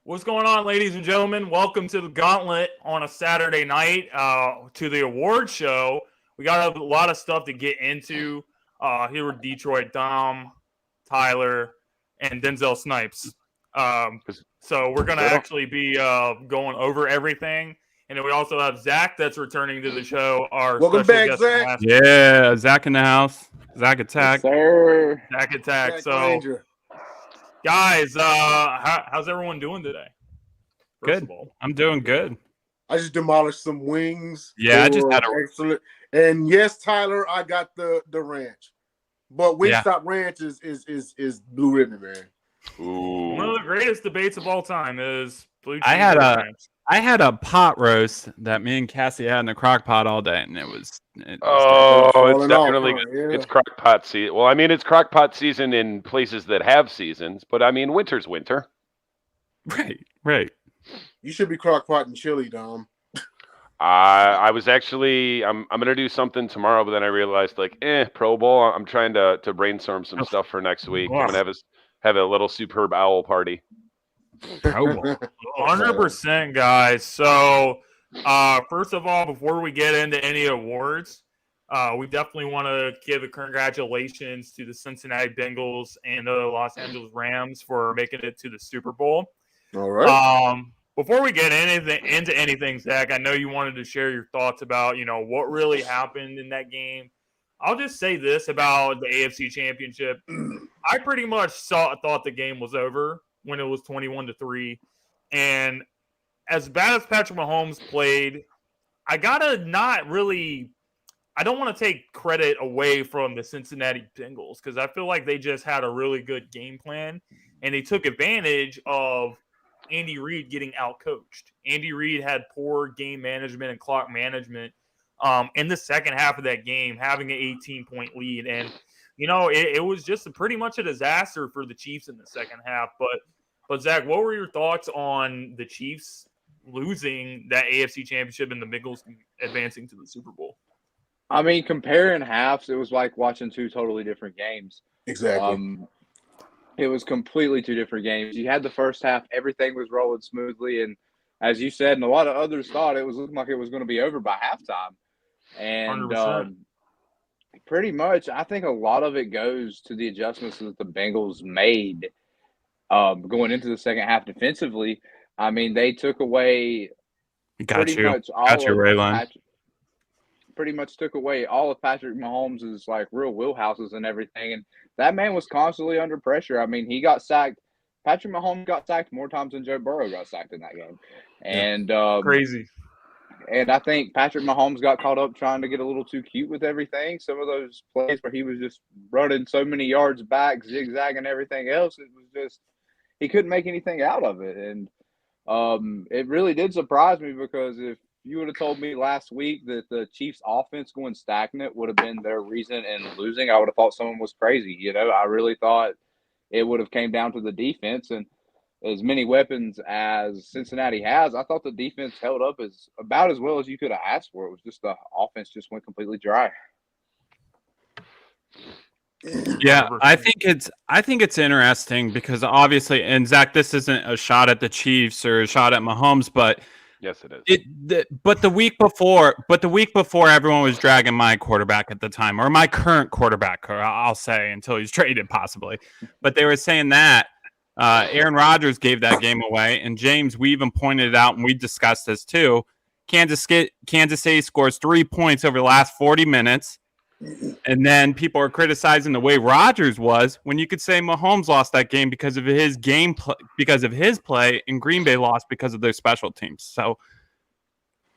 What's going on, ladies and gentlemen? Welcome to the Gauntlet on a Saturday night to the award show. We got a lot of stuff to get into here with Detroit Dom, Tyler, and Denzel Snipes. So we're going to actually be going over everything. And then we also have Zach that's returning to the show. Our Welcome back, Zach. Yeah, Zach in the house. Zach Attack. Yes, sir. Zach Attack. Zach Ranger. Guys, how's everyone doing today? Good. I'm doing good. I just demolished some wings. Yeah, I just had excellent. And yes, Tyler, I got the ranch, but Wingstop Ranch is blue ribbon, man. Ooh. One of the greatest debates of all time is blue cheese. I had a pot roast that me and Cassie had in the crock pot all day, and it's definitely it's crock pot season. Well, I mean, it's crock pot season in places that have seasons, but I mean, winter's winter. Right. You should be crock pot and chili, Dom. I was actually I'm gonna do something tomorrow, but then I realized Pro Bowl. I'm trying to brainstorm some stuff for next week. I'm gonna have a little superb owl party. 100%, guys. So, first of all, before we get into any awards, we definitely want to give a congratulations to the Cincinnati Bengals and the Los Angeles Rams for making it to the Super Bowl. All right. Before we get into anything, Zach, I know you wanted to share your thoughts about, what really happened in that game. I'll just say this about the AFC Championship. I pretty much thought the game was over when it was 21-3. And as bad as Patrick Mahomes played, I don't want to take credit away from the Cincinnati Bengals because I feel like they just had a really good game plan and they took advantage of Andy Reid getting outcoached. Andy Reid had poor game management and clock management in the second half of that game, having an 18-point lead. And, it was just pretty much a disaster for the Chiefs in the second half. But Zach, what were your thoughts on the Chiefs losing that AFC Championship and the Bengals advancing to the Super Bowl? I mean, comparing halves, it was like watching two totally different games. Exactly. It was completely two different games. You had the first half, everything was rolling smoothly, and as you said, and a lot of others thought, it was looking like it was going to be over by halftime. And pretty much, I think a lot of it goes to the adjustments that the Bengals made going into the second half defensively. I mean, they took away pretty much all of Patrick Mahomes' real wheelhouses and everything. And that man was constantly under pressure. I mean, he got sacked. Patrick Mahomes got sacked more times than Joe Burrow got sacked in that game. And crazy. And I think Patrick Mahomes got caught up trying to get a little too cute with everything. Some of those plays where he was just running so many yards back, zigzagging everything else, it was just he couldn't make anything out of it. And it really did surprise me because if you would have told me last week that the Chiefs' offense going stagnant would have been their reason in losing, I would have thought someone was crazy. I really thought it would have came down to the defense. And as many weapons as Cincinnati has, I thought the defense held up about as well as you could have asked for. It was just the offense just went completely dry. Yeah, I think it's interesting because obviously, and Zach, this isn't a shot at the Chiefs or a shot at Mahomes, but yes, it is. But the week before, everyone was dragging my quarterback at the time, or my current quarterback, I'll say, until he's traded possibly. But they were saying that Aaron Rodgers gave that game away, and James, we even pointed it out, and we discussed this too. Kansas City scores 3 points over the last 40 minutes. And then people are criticizing the way Rodgers was when you could say Mahomes lost that game because of his because of his play, and Green Bay lost because of their special teams. So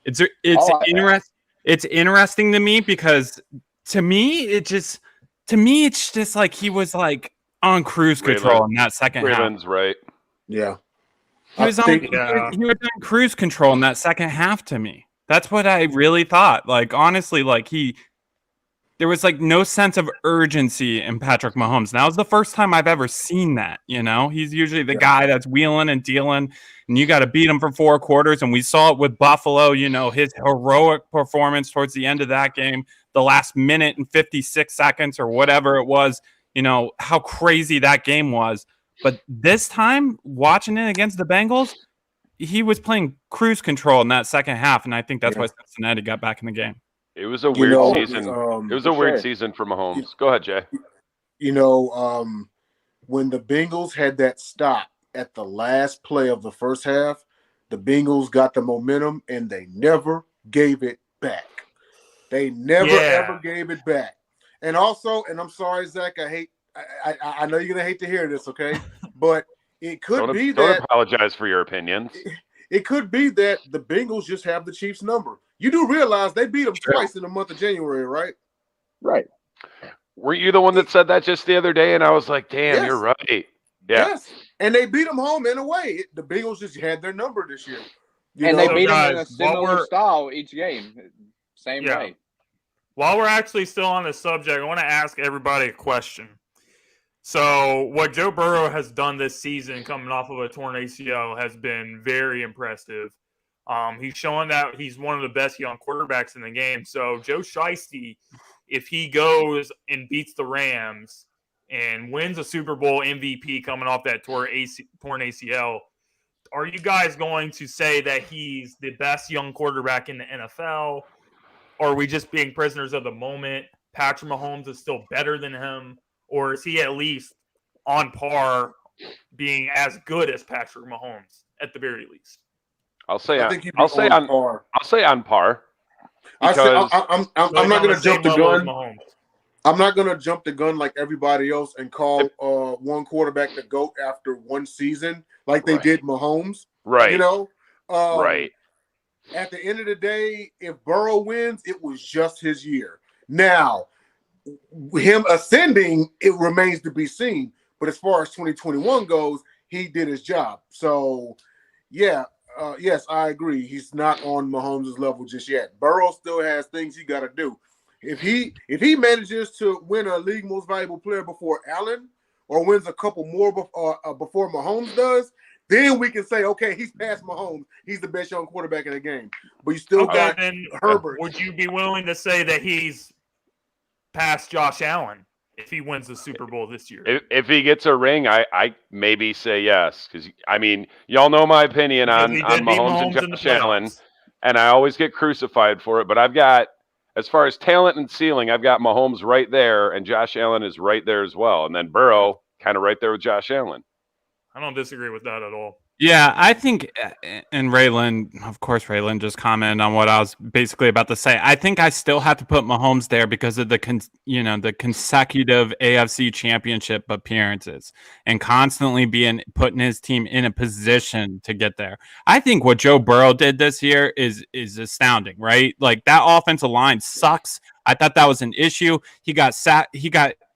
it's interesting to me because to me it's just like he was like on cruise control in that second half. Right. Yeah. He was on cruise control in that second half to me. That's what I really thought. Like honestly, there was no sense of urgency in Patrick Mahomes. Now it's the first time I've ever seen that. He's usually the guy that's wheeling and dealing, and you got to beat him for 4 quarters. And we saw it with Buffalo. His heroic performance towards the end of that game, the last minute and 56 seconds or whatever it was. How crazy that game was. But this time, watching it against the Bengals, he was playing cruise control in that second half, and I think that's why Cincinnati got back in the game. It was a weird season. It was a weird season for Mahomes. Go ahead, Jay. When the Bengals had that stop at the last play of the first half, the Bengals got the momentum, and they never gave it back. They never, ever gave it back. And also, and I'm sorry, Zach, I know you're going to hate to hear this, okay? But it could be that... Don't apologize for your opinions. It could be that the Bengals just have the Chiefs' number. You do realize they beat them twice in the month of January, right? Right. Weren't you the one that said that just the other day? And I was like, damn, you're right. Yeah. Yes. And they beat them home in a way. The Bengals just had their number this year. They beat them in a similar style each game. Same way. While we're actually still on the subject, I want to ask everybody a question. So what Joe Burrow has done this season coming off of a torn ACL has been very impressive. He's showing that he's one of the best young quarterbacks in the game. So Joe Shiesty, if he goes and beats the Rams and wins a Super Bowl MVP coming off that torn ACL, are you guys going to say that he's the best young quarterback in the NFL? Or are we just being prisoners of the moment? Patrick Mahomes is still better than him? Or is he at least on par being as good as Patrick Mahomes at the very least? I'll say on par. I'm not going to jump the gun. I'm not going to jump the gun like everybody else and call one quarterback the GOAT after one season like they did Mahomes. Right. Right. At the end of the day, if Burrow wins, it was just his year. Now, him ascending, it remains to be seen. But as far as 2021 goes, he did his job. So, yes, I agree. He's not on Mahomes' level just yet. Burrow still has things he got to do. If he manages to win a league most valuable player before Allen or wins a couple more before Mahomes does, then we can say, okay, he's past Mahomes. He's the best young quarterback in the game. But you still got Herbert. Would you be willing to say that he's past Josh Allen if he wins the Super Bowl this year? If he gets a ring, I maybe say yes. Because, I mean, y'all know my opinion on Mahomes and Josh Allen, and I always get crucified for it. But I've got, as far as talent and ceiling, I've got Mahomes right there, and Josh Allen is right there as well. And then Burrow kind of right there with Josh Allen. I don't disagree with that at all. Yeah, I think, and Raylan just commented on what I was basically about to say. I think I still have to put Mahomes there because of the consecutive AFC Championship appearances and constantly putting his team in a position to get there. I think what Joe Burrow did this year is astounding, right? Like, that offensive line sucks. I thought that was an issue. He got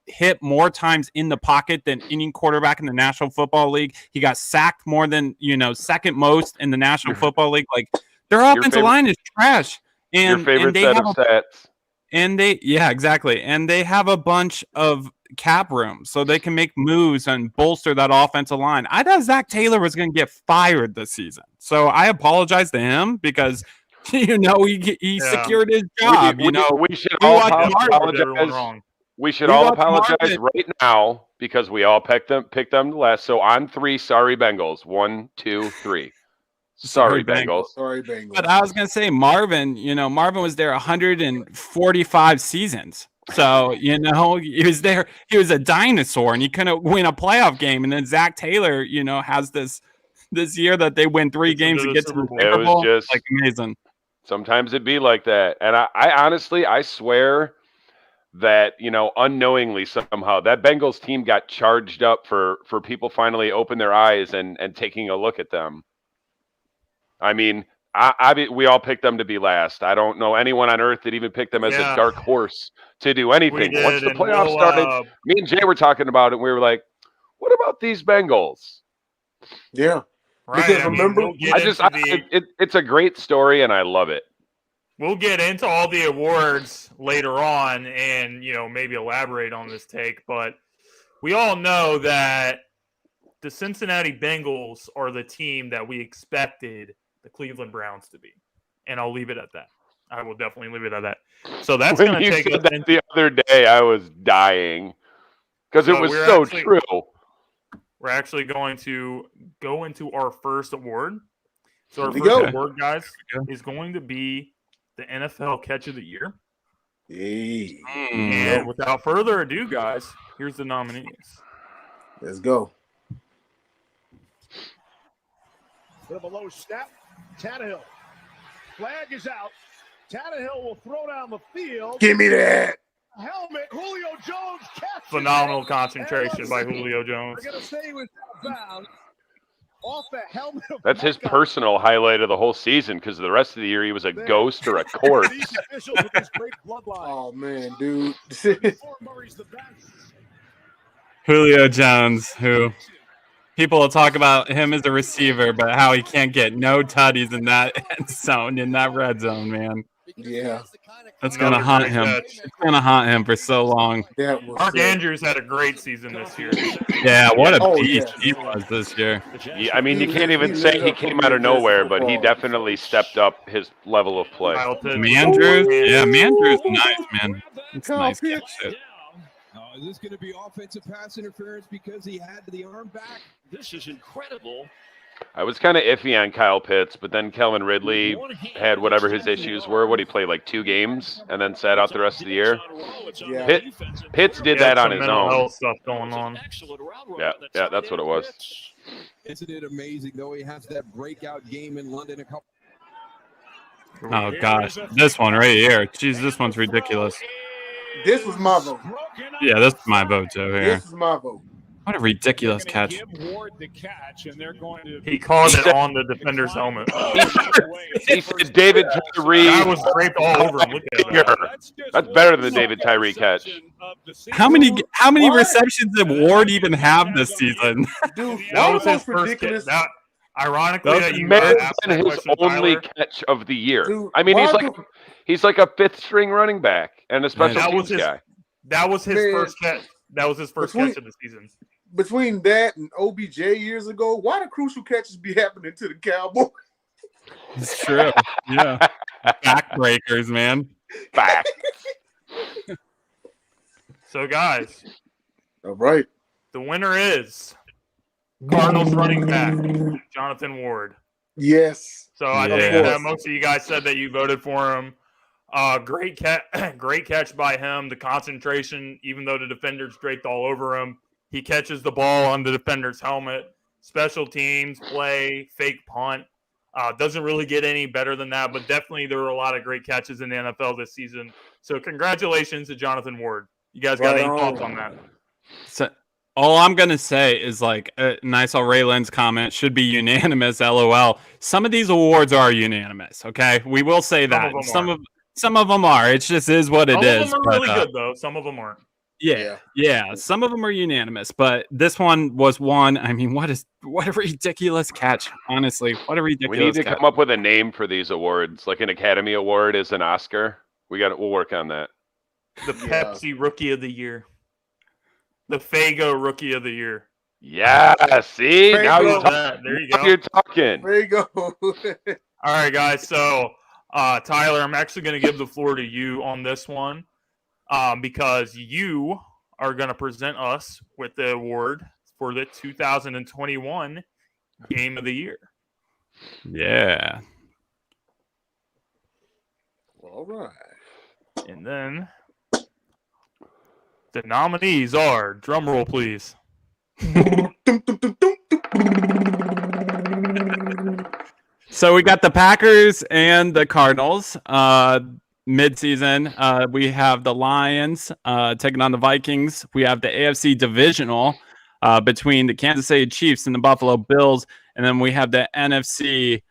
hit more times in the pocket than any quarterback in the National Football League. He got sacked more than, second most in the National Football League. Like, their offensive line is trash. And, your favorite set of stats. Exactly. And they have a bunch of cap room so they can make moves and bolster that offensive line. I thought Zach Taylor was going to get fired this season. So I apologize to him because he secured his job. We should all apologize. We should all apologize right now because we all picked them last. So on 3, sorry Bengals. 1, 2, 3. Sorry Bengals. Sorry Bengals. But I was gonna say Marvin was there 145 seasons. So he was there. He was a dinosaur, and he couldn't win a playoff game. And then Zach Taylor, has this year that they win 3 games to get to the Super Bowl. It was just amazing. Sometimes it'd be like that, and I honestly swear that unknowingly somehow that Bengals team got charged up for people finally open their eyes and taking a look at them. I mean, we all picked them to be last. I don't know anyone on earth that even picked them as a dark horse to do anything. Once the playoffs started, me and Jay were talking about it. And we were like, "What about these Bengals?" Yeah, right. Because remember, it's a great story, and I love it. We'll get into all the awards later on and, maybe elaborate on this take. But we all know that the Cincinnati Bengals are the team that we expected the Cleveland Browns to be. And I'll leave it at that. I will definitely leave it at that. So that's going to take us the other day, I was dying because it was so true. we're actually going to go into our first award. So our Here we first go. award, guys, is going to be the NFL Catch of the Year. Hey. And without further ado, guys, here's the nominees. Let's go. Bit of a low snap. Tannehill. Flag is out. Tannehill will throw down the field. Give me that. Helmet. Julio Jones catches Phenomenal it. concentration by Julio Jones. We're going to say he was bound off the helmet. That's his personal highlight of the whole season because the rest of the year he was a ghost or a corpse. These officials with this great bloodline. Oh, man, dude. Murray's the best. Julio Jones, who people will talk about him as a receiver, but how he can't get no tutties in that end zone, in that red zone, man. Yeah. That's going to haunt him. It's going to haunt him for so long. That was Mark sick. Andrews had a great season this year. Yeah, what a Oh, beast yeah. he was this year. Yeah, I mean, you can't even say he came out of nowhere, but he definitely stepped up his level of play. Kyle Pitts. Mandrews, yeah, Mandrews, nice, man. It's Kyle nice Pitts. catch. Is this going to be offensive pass interference because he had the arm back? This is incredible. I was kind of iffy on Kyle Pitts, but then Kelvin Ridley had whatever his issues were. What he played like 2 games and then sat out the rest of the year. Yeah. Pitts did He had that on some his mental own. health stuff going on. Yeah, that's what it was. Isn't it amazing, though? He has that breakout game in London a couple. Oh, gosh. This one right here. Jeez, this one's ridiculous. This was my vote. Yeah, this is my vote, Joe, here. This is my vote. What a ridiculous catch. He caught it on the defender's helmet. He said David Tyree. That was draped all over him. Look at that. That's better than the David Tyree catch. How many receptions did Ward even have this season? Dude, That was his most first ridiculous. catch. Ironically, That that you may gotta have ask been that his question, only Tyler. catch of the year. Dude, I mean, why he's like a 5th string running back and a special That was teams his- guy. That was his Man. first catch. That was his first catch of the season. Between that and OBJ years ago, why do crucial catches be happening to the Cowboys? It's true. Yeah. Backbreakers, man. Back. So, guys, All right. the winner is Cardinals running back Jonathan Ward. Yes. So I Yeah. think that most of you guys said that you voted for him. Great catch by him. The concentration, even though the defenders draped all over him, he catches the ball on the defender's helmet. Special teams play, fake punt. Doesn't really get any better than that, but definitely there were a lot of great catches in the NFL this season. So congratulations to Jonathan Ward. You guys got Right any on. thoughts on that? So, all I'm going to say is and I saw Ray Lynn's comment, should be unanimous, LOL. Some of these awards are unanimous, okay? We will say that. Some of them are. It just is what it is. Some of them are really good, though. Some of them aren't. Yeah. Some of them are unanimous, but this one was one. I mean, what a ridiculous catch, honestly. What a ridiculous We need to catch. come up with a name for these awards, like an Academy Award is an Oscar. We'll work on that. The Pepsi Rookie of the Year. The Fago Rookie of the Year. Yeah, see? There Now you you're go. talking. There you go. You're talking. There you go. All right, guys. So, Tyler, I'm actually going to give the floor to you on this one because you are going to present us with the award for the 2021 Game of the Year. Yeah. All right. And then the nominees are, drum roll, please. So we got the Packers and the Cardinals mid-season. We have the Lions taking on the Vikings. We have the AFC divisional between the Kansas City Chiefs and the Buffalo Bills. And then we have the NFC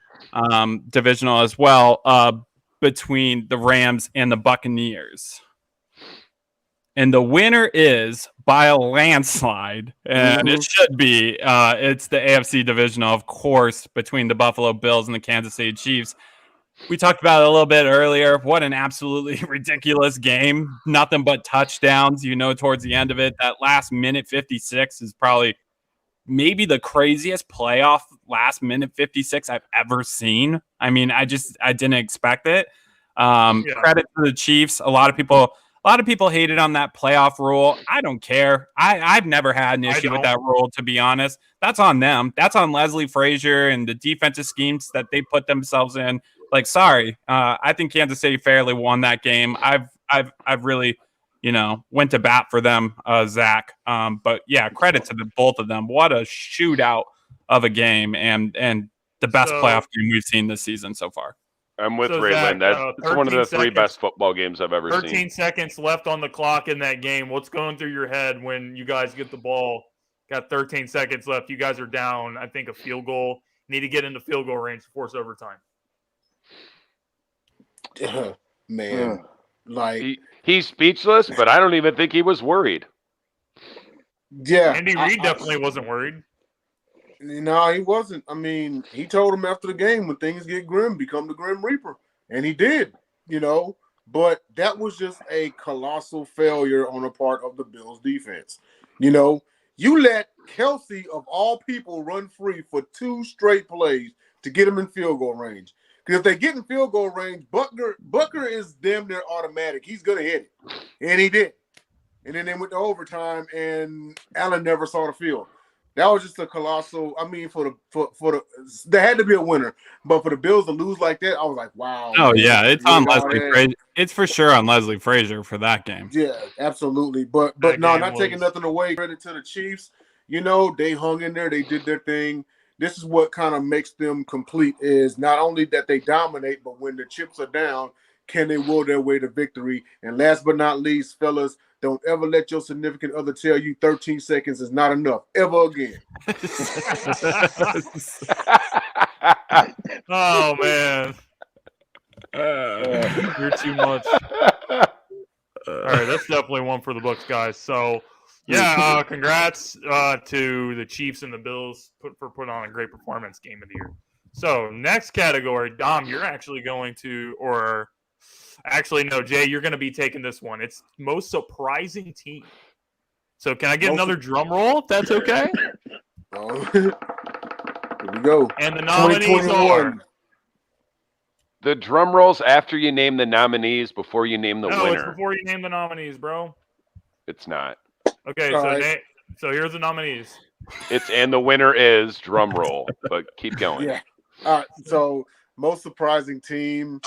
divisional as well between the Rams and the Buccaneers. And the winner is by a landslide, and it should be. It's the AFC divisional, of course, between the Buffalo Bills and the Kansas City Chiefs. We talked about it a little bit earlier. What an absolutely ridiculous game. Nothing but touchdowns, towards the end of it. That last minute 56 is probably maybe the craziest playoff last minute 56 I've ever seen. I mean, I didn't expect it. Credit to the Chiefs. A lot of people A lot of people hated on that playoff rule. I don't care. I've never had an issue with that rule, to be honest. That's on them. That's on Leslie Frazier and the defensive schemes that they put themselves in. Like, sorry, I think Kansas City fairly won that game. I've really, went to bat for them, Zach. But yeah, credit to both of them. What a shootout of a game, and the best playoff game we've seen this season so far. I'm with Raylan. That's one of the three best football games I've ever seen. 13 seconds left on the clock in that game. What's going through your head when you guys get the ball? Got 13 seconds left. You guys are down, I think, a field goal. Need to get into field goal range to force overtime. Man, like he's speechless, but I don't even think he was worried. Yeah, Andy Reid definitely wasn't worried. No, he wasn't. I mean, he told him after the game, when things get grim, become the Grim Reaper. And he did, But that was just a colossal failure on the part of the Bills defense. You let Kelsey, of all people, run free for 2 straight plays to get him in field goal range. Because if they get in field goal range, Butker is damn near automatic. He's going to hit it. And he did. And then they went to overtime, and Allen never saw the field. That was just a colossal. I mean, for the there had to be a winner, but for the Bills to lose like that, I was like, wow. Oh yeah, it's on Leslie Frazier. It's for sure on Leslie Frazier for that game. Yeah, absolutely. But no, not taking nothing away. Credit to the Chiefs. They hung in there. They did their thing. This is what kind of makes them complete. Is not only that they dominate, but when the chips are down, can they will their way to victory? And last but not least, fellas, don't ever let your significant other tell you 13 seconds is not enough ever again. Oh, man. You're too much. All right, that's definitely one for the books, guys. So, yeah, congrats to the Chiefs and the Bills for putting on a great performance game of the year. So, next category, Dom, you're actually going to, or actually, no, Jay, you're going to be taking this one. It's most surprising team. So can I get another drum roll, if that's okay? Here we go. And the nominees are... The drum rolls after you name the nominees, before you name the winner. No, it's before you name the nominees, bro. It's not. Okay, so here's the nominees. And the winner is drum roll, but keep going. Yeah. All right, so most surprising team...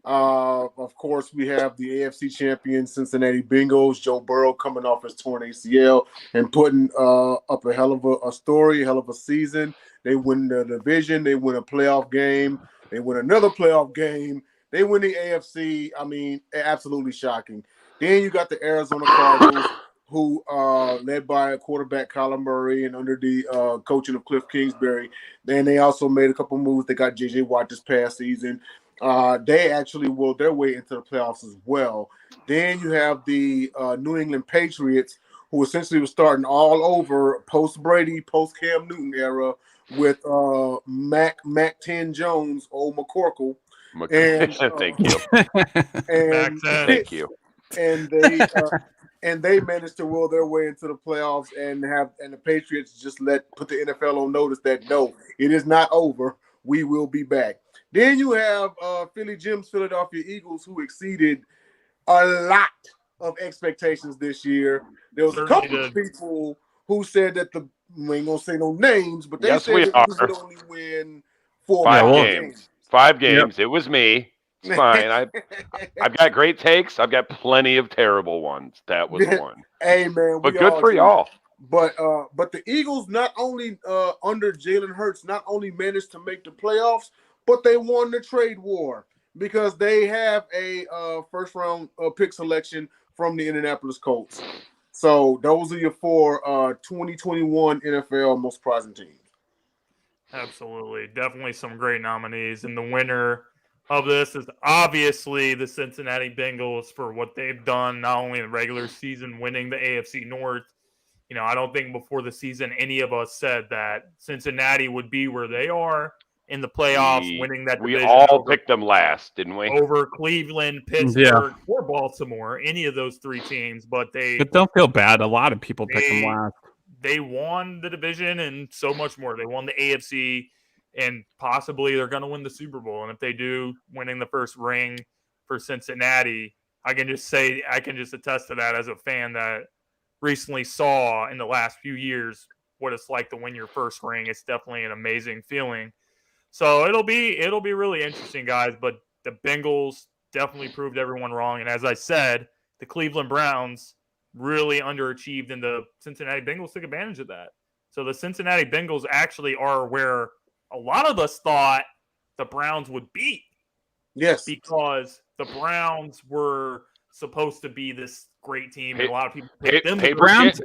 of course, we have the AFC champion Cincinnati Bengals, Joe Burrow coming off his torn ACL and putting up a hell of a story, a hell of a season. They win the division. They win a playoff game. They win another playoff game. They win the AFC. I mean, absolutely shocking. Then you got the Arizona Cardinals, who led by quarterback Kyler Murray and under the coaching of Cliff Kingsbury. Then they also made a couple moves. They got J.J. Watt this past season. They actually willed their way into the playoffs as well. Then you have the New England Patriots, who essentially was starting all over post-Brady, post-Cam Newton era with Mac 10 Jones, old McCorkle. And, Thank you. And, thank you. And they managed to will their way into the playoffs and the Patriots just put the NFL on notice that no, it is not over. We will be back. Then you have Philly Jim's Philadelphia Eagles, who exceeded a lot of expectations this year. There was a couple of people who said that we ain't gonna say no names, but they said the Eagles would only win 5 games. 5 games. Yep. It was me. It's fine. I've got great takes. I've got plenty of terrible ones. That was one. Hey man, but good for y'all. But the Eagles not only under Jalen Hurts not only managed to make the playoffs, but they won the trade war because they have a first round pick selection from the Indianapolis Colts. So those are your 4 2021 NFL most surprising teams. Absolutely. Definitely some great nominees. And the winner of this is obviously the Cincinnati Bengals for what they've done, not only in the regular season, winning the AFC North. I don't think before the season any of us said that Cincinnati would be where they are in the playoffs, winning that division. We all picked them last, didn't we? Over Cleveland, Pittsburgh, or Baltimore, any of those 3 teams. But don't feel bad. A lot of people picked them last. They won the division and so much more. They won the AFC, and possibly they're going to win the Super Bowl. And if they do, winning the first ring for Cincinnati, I can just attest to that as a fan that recently saw in the last few years what it's like to win your first ring. It's definitely an amazing feeling. So it'll be really interesting, guys. But the Bengals definitely proved everyone wrong. And as I said, the Cleveland Browns really underachieved, and the Cincinnati Bengals took advantage of that. So the Cincinnati Bengals actually are where a lot of us thought the Browns would beat. Yes. Because the Browns were supposed to be this great team, and a lot of people picked them. Browns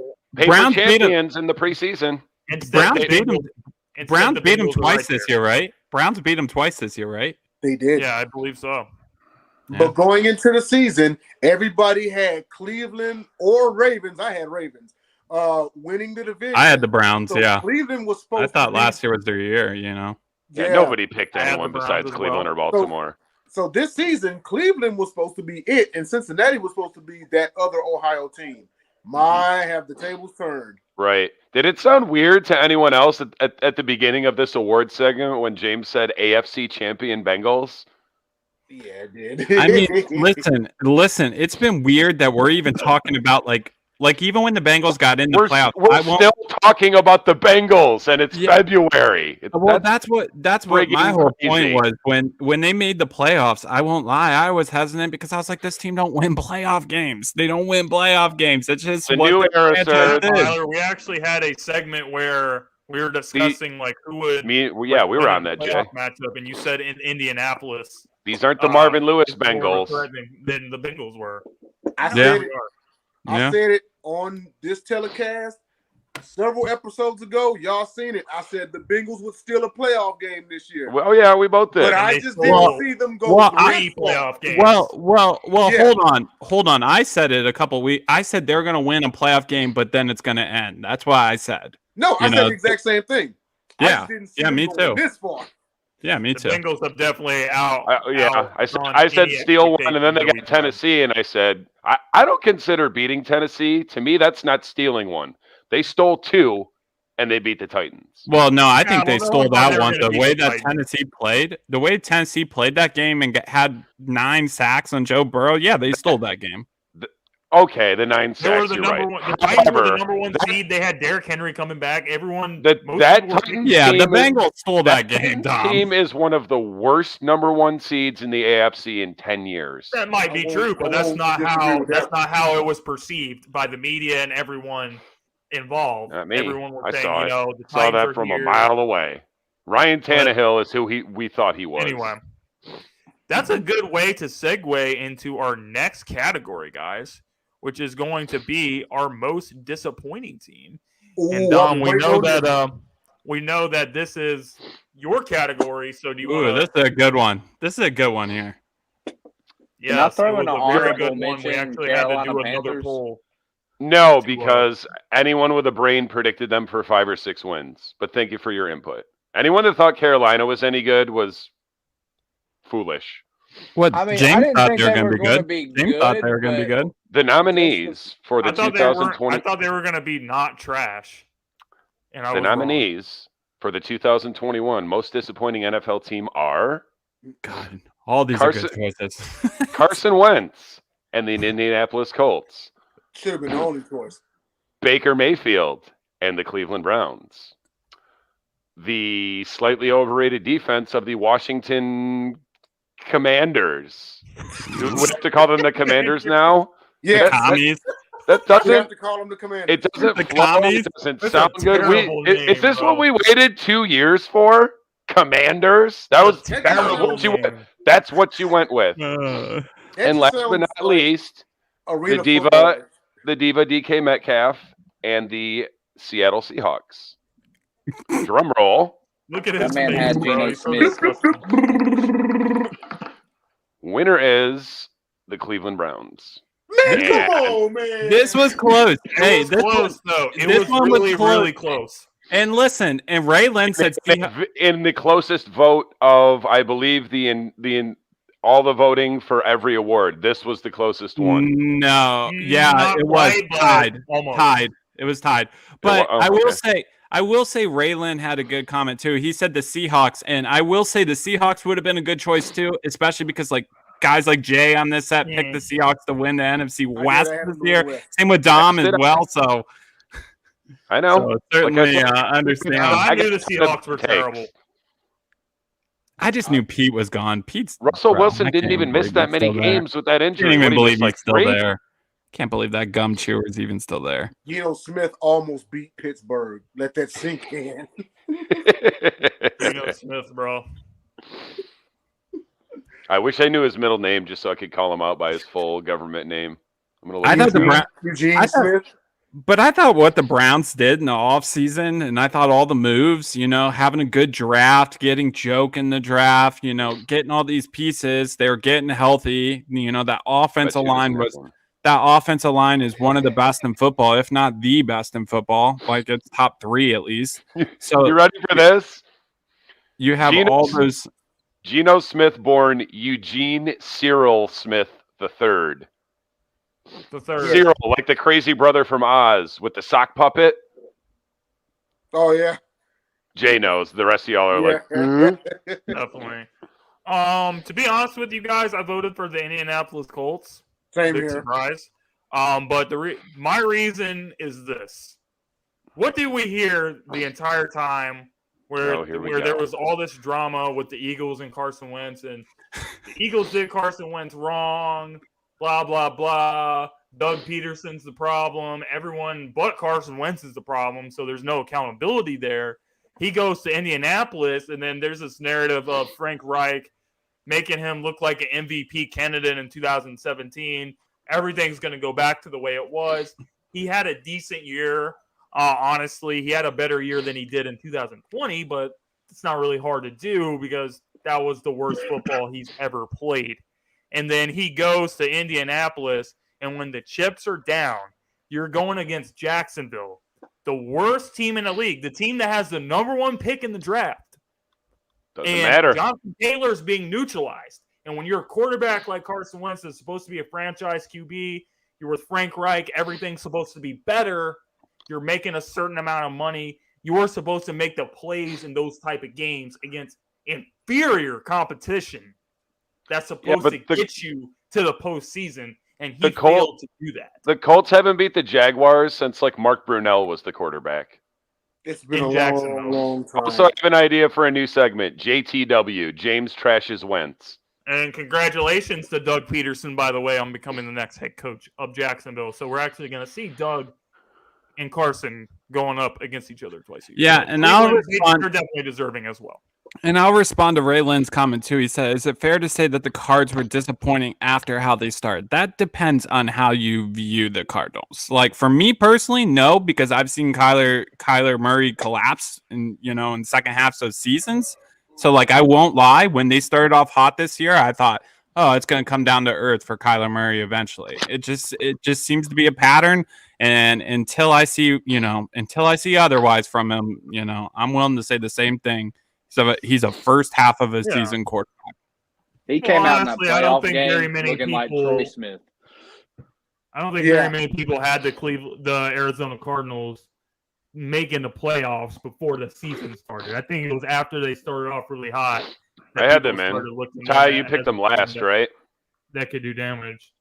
champions in the preseason. Browns beat them twice this year, right? Browns beat them twice this year, right? They did. Yeah, I believe so. But going into the season, everybody had Cleveland or Ravens. I had Ravens winning the division. I had the Browns, so Cleveland was supposed I thought last year was their year, you know. Yeah, nobody picked anyone besides Cleveland or Baltimore. So this season, Cleveland was supposed to be it, and Cincinnati was supposed to be that other Ohio team. Have the tables turned. Right. Did it sound weird to anyone else at the beginning of this award segment when James said AFC champion Bengals? Yeah, it did. I mean, listen. It's been weird that we're even talking about like even when the Bengals got in the playoffs, we're still talking about the Bengals, and it's February. That's what my whole point was when they made the playoffs. I won't lie, I was hesitant because I was like, this team don't win playoff games. They don't win playoff games. It's just the new era, sir. Tyler, we actually had a segment where we were discussing like who would. We were on that Jay matchup, and you said in Indianapolis. These aren't the Marvin Lewis Bengals. Than the Bengals were. I said it on this telecast several episodes ago. Y'all seen it. I said the Bengals would steal a playoff game this year. Well, yeah, we both did. But I just didn't see them go playoff games. Hold on. I said it a couple weeks. I said they're going to win a playoff game, but then it's going to end. That's why I said. No, I said the exact same thing. Yeah, me too. This far. Yeah, me too. The Bengals have definitely I said steal one, and then they got Tennessee, and I said I don't consider beating Tennessee. To me, that's not stealing one. They stole two, and they beat the Titans. Well, no, I think they stole that one. The way that Tennessee played that game and had 9 sacks on Joe Burrow, they stole that game. Okay, the 9 sacks. The Titans were the number one seed. They had Derrick Henry coming back. Everyone. The Bengals stole that game. Tom. Team is one of the worst number 1 seeds in the AFC in 10 years. That might be true, but that's not how it was perceived by the media and everyone involved. Not me. Everyone was saying, the Titans saw that from a mile away. Ryan Tannehill is who we thought he was. Anyway, that's a good way to segue into our next category, guys, which is going to be our most disappointing team. And Dom, we know that this is your category. So do you want to? This is a good one. This is a good one here. Yeah, it was a very good one. We actually had to do another poll. No, because anyone with a brain predicted them for 5 or 6 wins. But thank you for your input. Anyone that thought Carolina was any good was foolish. James thought they were going to be good. James thought they were going to be good. The nominees for the 2020. I thought they were going to be not trash. And the nominees for the 2021 most disappointing NFL team are. God, all these are good choices. Carson Wentz and the Indianapolis Colts. Should have been the only choice. Baker Mayfield and the Cleveland Browns. The slightly overrated defense of the Washington Commanders. Do we have to call them the Commanders now? Yeah, that doesn't. We have to call them the Commanders. It doesn't flow. It doesn't sound good. Is this what we waited 2 years for? Commanders. That was terrible. That's what you went with. And last but not least, the diva DK Metcalf and the Seattle Seahawks. Drum roll. Look at his that man had Geno Smith. Winner is the Cleveland Browns. Man, come on, man. This was close. It was close, though. It was really close. And listen, and Ray Lynn said in the closest vote of, I believe, all the voting for every award, this was the closest one. No, it was tied. Almost. Tied. It was tied. But I will say Raylan had a good comment too. He said the Seahawks, and I will say the Seahawks would have been a good choice too, especially because like guys like Jay on this set picked the Seahawks to win the NFC West this year. West. Same with Dom as well. So I know. So certainly understand. I knew the Seahawks were terrible. I just knew Pete was gone. Russell Wilson didn't even miss that many games with that injury. I can't even believe he's still there. Can't believe that gum chewer is even still there. Geno Smith almost beat Pittsburgh. Let that sink in. Geno Smith, bro. I wish I knew his middle name just so I could call him out by his full government name. I'm gonna I thought Eugene Smith. But I thought what the Browns did in the offseason, and I thought all the moves, having a good draft, getting Joke in the draft, getting all these pieces, they were getting healthy. That offensive line is one of the best in football, if not the best in football. Like it's top 3 at least. So you ready for this? You have all those. Geno Smith born Eugene Cyril Smith III. Cyril, like the crazy brother from Oz with the sock puppet. Oh yeah. Jay knows. The rest of y'all are like, Definitely. To be honest with you guys, I voted for the Indianapolis Colts. Same Big here. surprise. But my reason is this: what did we hear the entire time where there was all this drama with the Eagles and Carson Wentz, and the Eagles did Carson Wentz wrong. Blah, blah, blah. Doug Peterson's the problem. Everyone but Carson Wentz is the problem, so there's no accountability there. He goes to Indianapolis, and then there's this narrative of Frank Reich making him look like an MVP candidate in 2017. Everything's going to go back to the way it was. He had a decent year. Honestly, he had a better year than he did in 2020, but it's not really hard to do because that was the worst football he's ever played. And then he goes to Indianapolis, and when the chips are down, you're going against Jacksonville, the worst team in the league, the team that has the number 1 pick in the draft. Doesn't matter. Jonathan Taylor's being neutralized. And when you're a quarterback like Carson Wentz that's supposed to be a franchise QB, you're with Frank Reich, everything's supposed to be better. You're making a certain amount of money. You're supposed to make the plays in those type of games against inferior competition. That's supposed to get you to the postseason, and he failed to do that. The Colts haven't beat the Jaguars since Mark Brunell was the quarterback. It's been a long time. Also, I have an idea for a new segment. JTW, James Trashes Wentz. And congratulations to Doug Peterson, by the way, on becoming the next head coach of Jacksonville. So we're actually going to see Doug and Carson going up against each other twice a year. Yeah, and they're definitely deserving as well. And I'll respond to Ray Lynn's comment too. He said, "Is it fair to say that the Cards were disappointing after how they started?" That depends on how you view the Cardinals. Like for me personally, no, because I've seen Kyler Murray collapse in second halves of seasons. So I won't lie, when they started off hot this year, I thought, oh, it's going to come down to earth for Kyler Murray eventually. It just seems to be a pattern. And until I see otherwise from him, I'm willing to say the same thing. So he's a first half of his season quarterback. He came out in that playoff game looking like Troy Smith. I don't think very many people had the Arizona Cardinals making the playoffs before the season started. I think it was after they started off really hot. I had them in. Ty, you picked them last, right? That could do damage.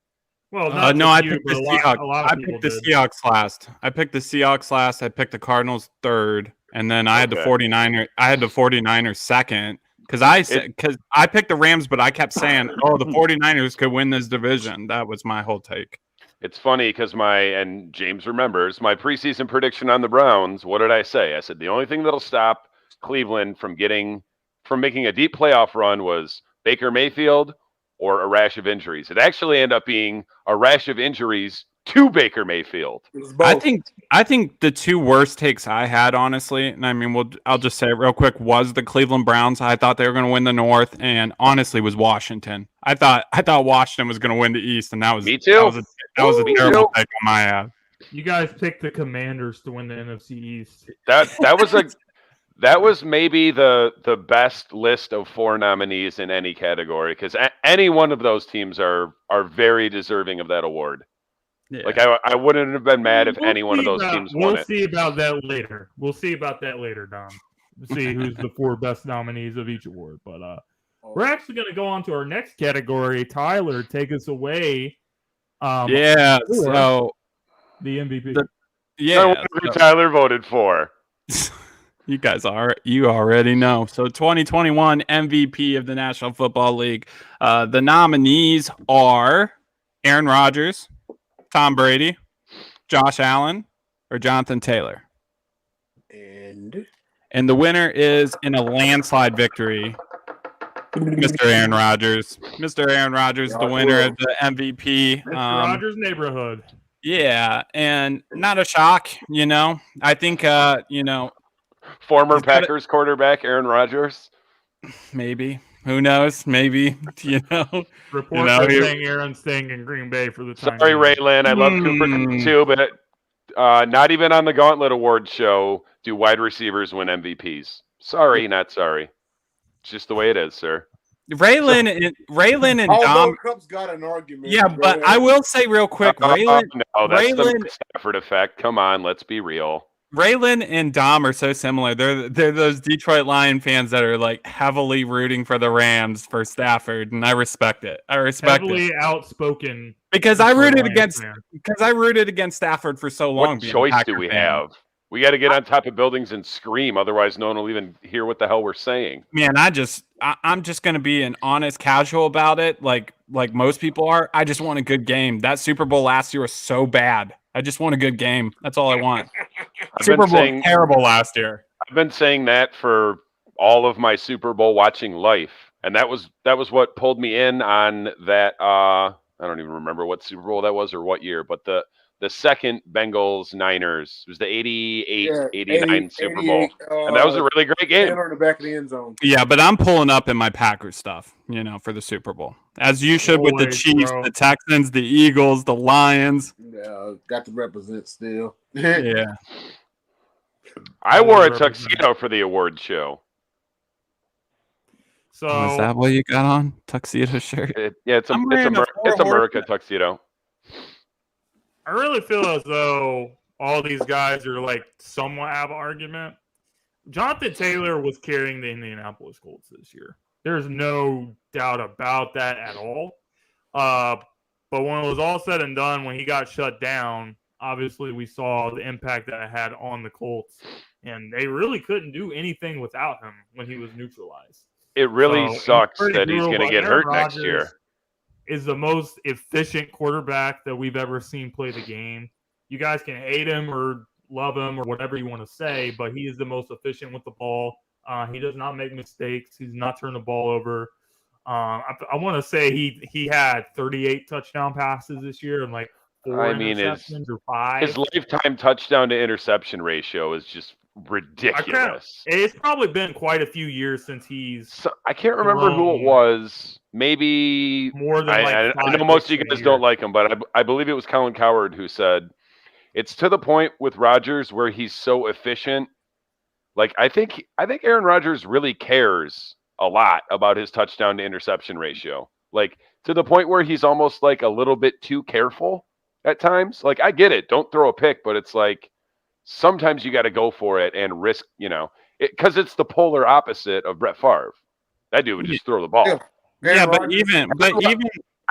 Well, no, I picked the Seahawks. I picked the Seahawks last. I picked the Seahawks last. I picked the Cardinals third. And then I had the 49ers. I had the 49ers second because I picked the Rams, but I kept saying, "Oh, the 49ers could win this division." That was my whole take. It's funny because and James remembers my preseason prediction on the Browns. What did I say? I said the only thing that'll stop Cleveland from making a deep playoff run was Baker Mayfield or a rash of injuries. It actually ended up being a rash of injuries to Baker Mayfield. I think the two worst takes I had, honestly, and I mean, I'll just say it real quick, was the Cleveland Browns. I thought they were going to win the North, and honestly, was Washington. I thought Washington was going to win the East, and that was me too. That was a terrible take on my ad. You guys picked the Commanders to win the NFC East. That was maybe the best list of 4 nominees in any category because any one of those teams are very deserving of that award. Yeah. I wouldn't have been mad if any one of those teams won it. We'll see about that later. We'll see about that later, Dom. We'll see who's the 4 best nominees of each award. But We're actually going to go on to our next category. Tyler, take us away. Yeah, so the MVP. Who Tyler voted for. You already know. So 2021 MVP of the National Football League. The nominees are Aaron Rodgers, Tom Brady, Josh Allen, or Jonathan Taylor. And the winner is in a landslide victory, Mr. Aaron Rodgers. Mr. Aaron Rodgers, the winner of the MVP. Mr. Rodgers neighborhood. Yeah, and not a shock, I think, former Packers quarterback Aaron Rodgers. Maybe. Who knows? Maybe, Reports are saying Aaron's staying in Green Bay for the time. Sorry, Raylan. I love Cooper too, but not even on the Gauntlet Awards show do wide receivers win MVPs. Sorry, not sorry. It's just the way it is, sir. Raylan and Dom. Cup's got an argument. Yeah, but I will say real quick, Raylan. No, that's the Stafford effect. Come on, let's be real. Raylan and Dom are so similar. They're those Detroit Lion fans that are like heavily rooting for the Rams for Stafford, and I respect it. Heavily outspoken because I rooted against Stafford for so long. What choice do we have? We got to get on top of buildings and scream, otherwise no one will even hear what the hell we're saying. Man, I'm just going to be an honest casual about it, like most people are. I just want a good game. That Super Bowl last year was so bad. I just want a good game. That's all I want. Super Bowl was terrible last year. I've been saying that for all of my Super Bowl watching life, and that was what pulled me in on that. I don't even remember what Super Bowl that was or what year, but the second Bengals-Niners was the 89 Super Bowl. And that was a really great game. In the back of the end zone. Yeah, but I'm pulling up in my Packers stuff, for the Super Bowl. As you should with the Chiefs, the Texans, the Eagles, the Lions. Yeah, got to represent still. Yeah. I wore a tuxedo for the award show. So is that what you got on? Tuxedo shirt? It's a America tuxedo. I really feel as though all these guys are like somewhat have an argument. Jonathan Taylor was carrying the Indianapolis Colts this year. There's no doubt about that at all. But when it was all said and done, when he got shut down, obviously we saw the impact that it had on the Colts. And they really couldn't do anything without him when he was neutralized. It really sucks that he's going to get hurt next year. Is the most efficient quarterback that we've ever seen play the game. You guys can hate him or love him or whatever you want to say, but he is the most efficient with the ball. He does not make mistakes. He's not turning the ball over. I want to say he had 38 touchdown passes this year and like 4 interceptions or 5. His lifetime touchdown to interception ratio is just ridiculous. It's probably been quite a few years since I can't remember who it was. Maybe more than I know most of you guys don't like him, but I believe it was Colin Cowherd who said it's to the point with Rodgers where he's so efficient. Like I think Aaron Rodgers really cares a lot about his touchdown to interception ratio. Like to the point where he's almost like a little bit too careful at times. Like I get it, don't throw a pick, but it's like sometimes you got to go for it and risk, because it's the polar opposite of Brett Favre. That dude would just throw the ball. Yeah, but even,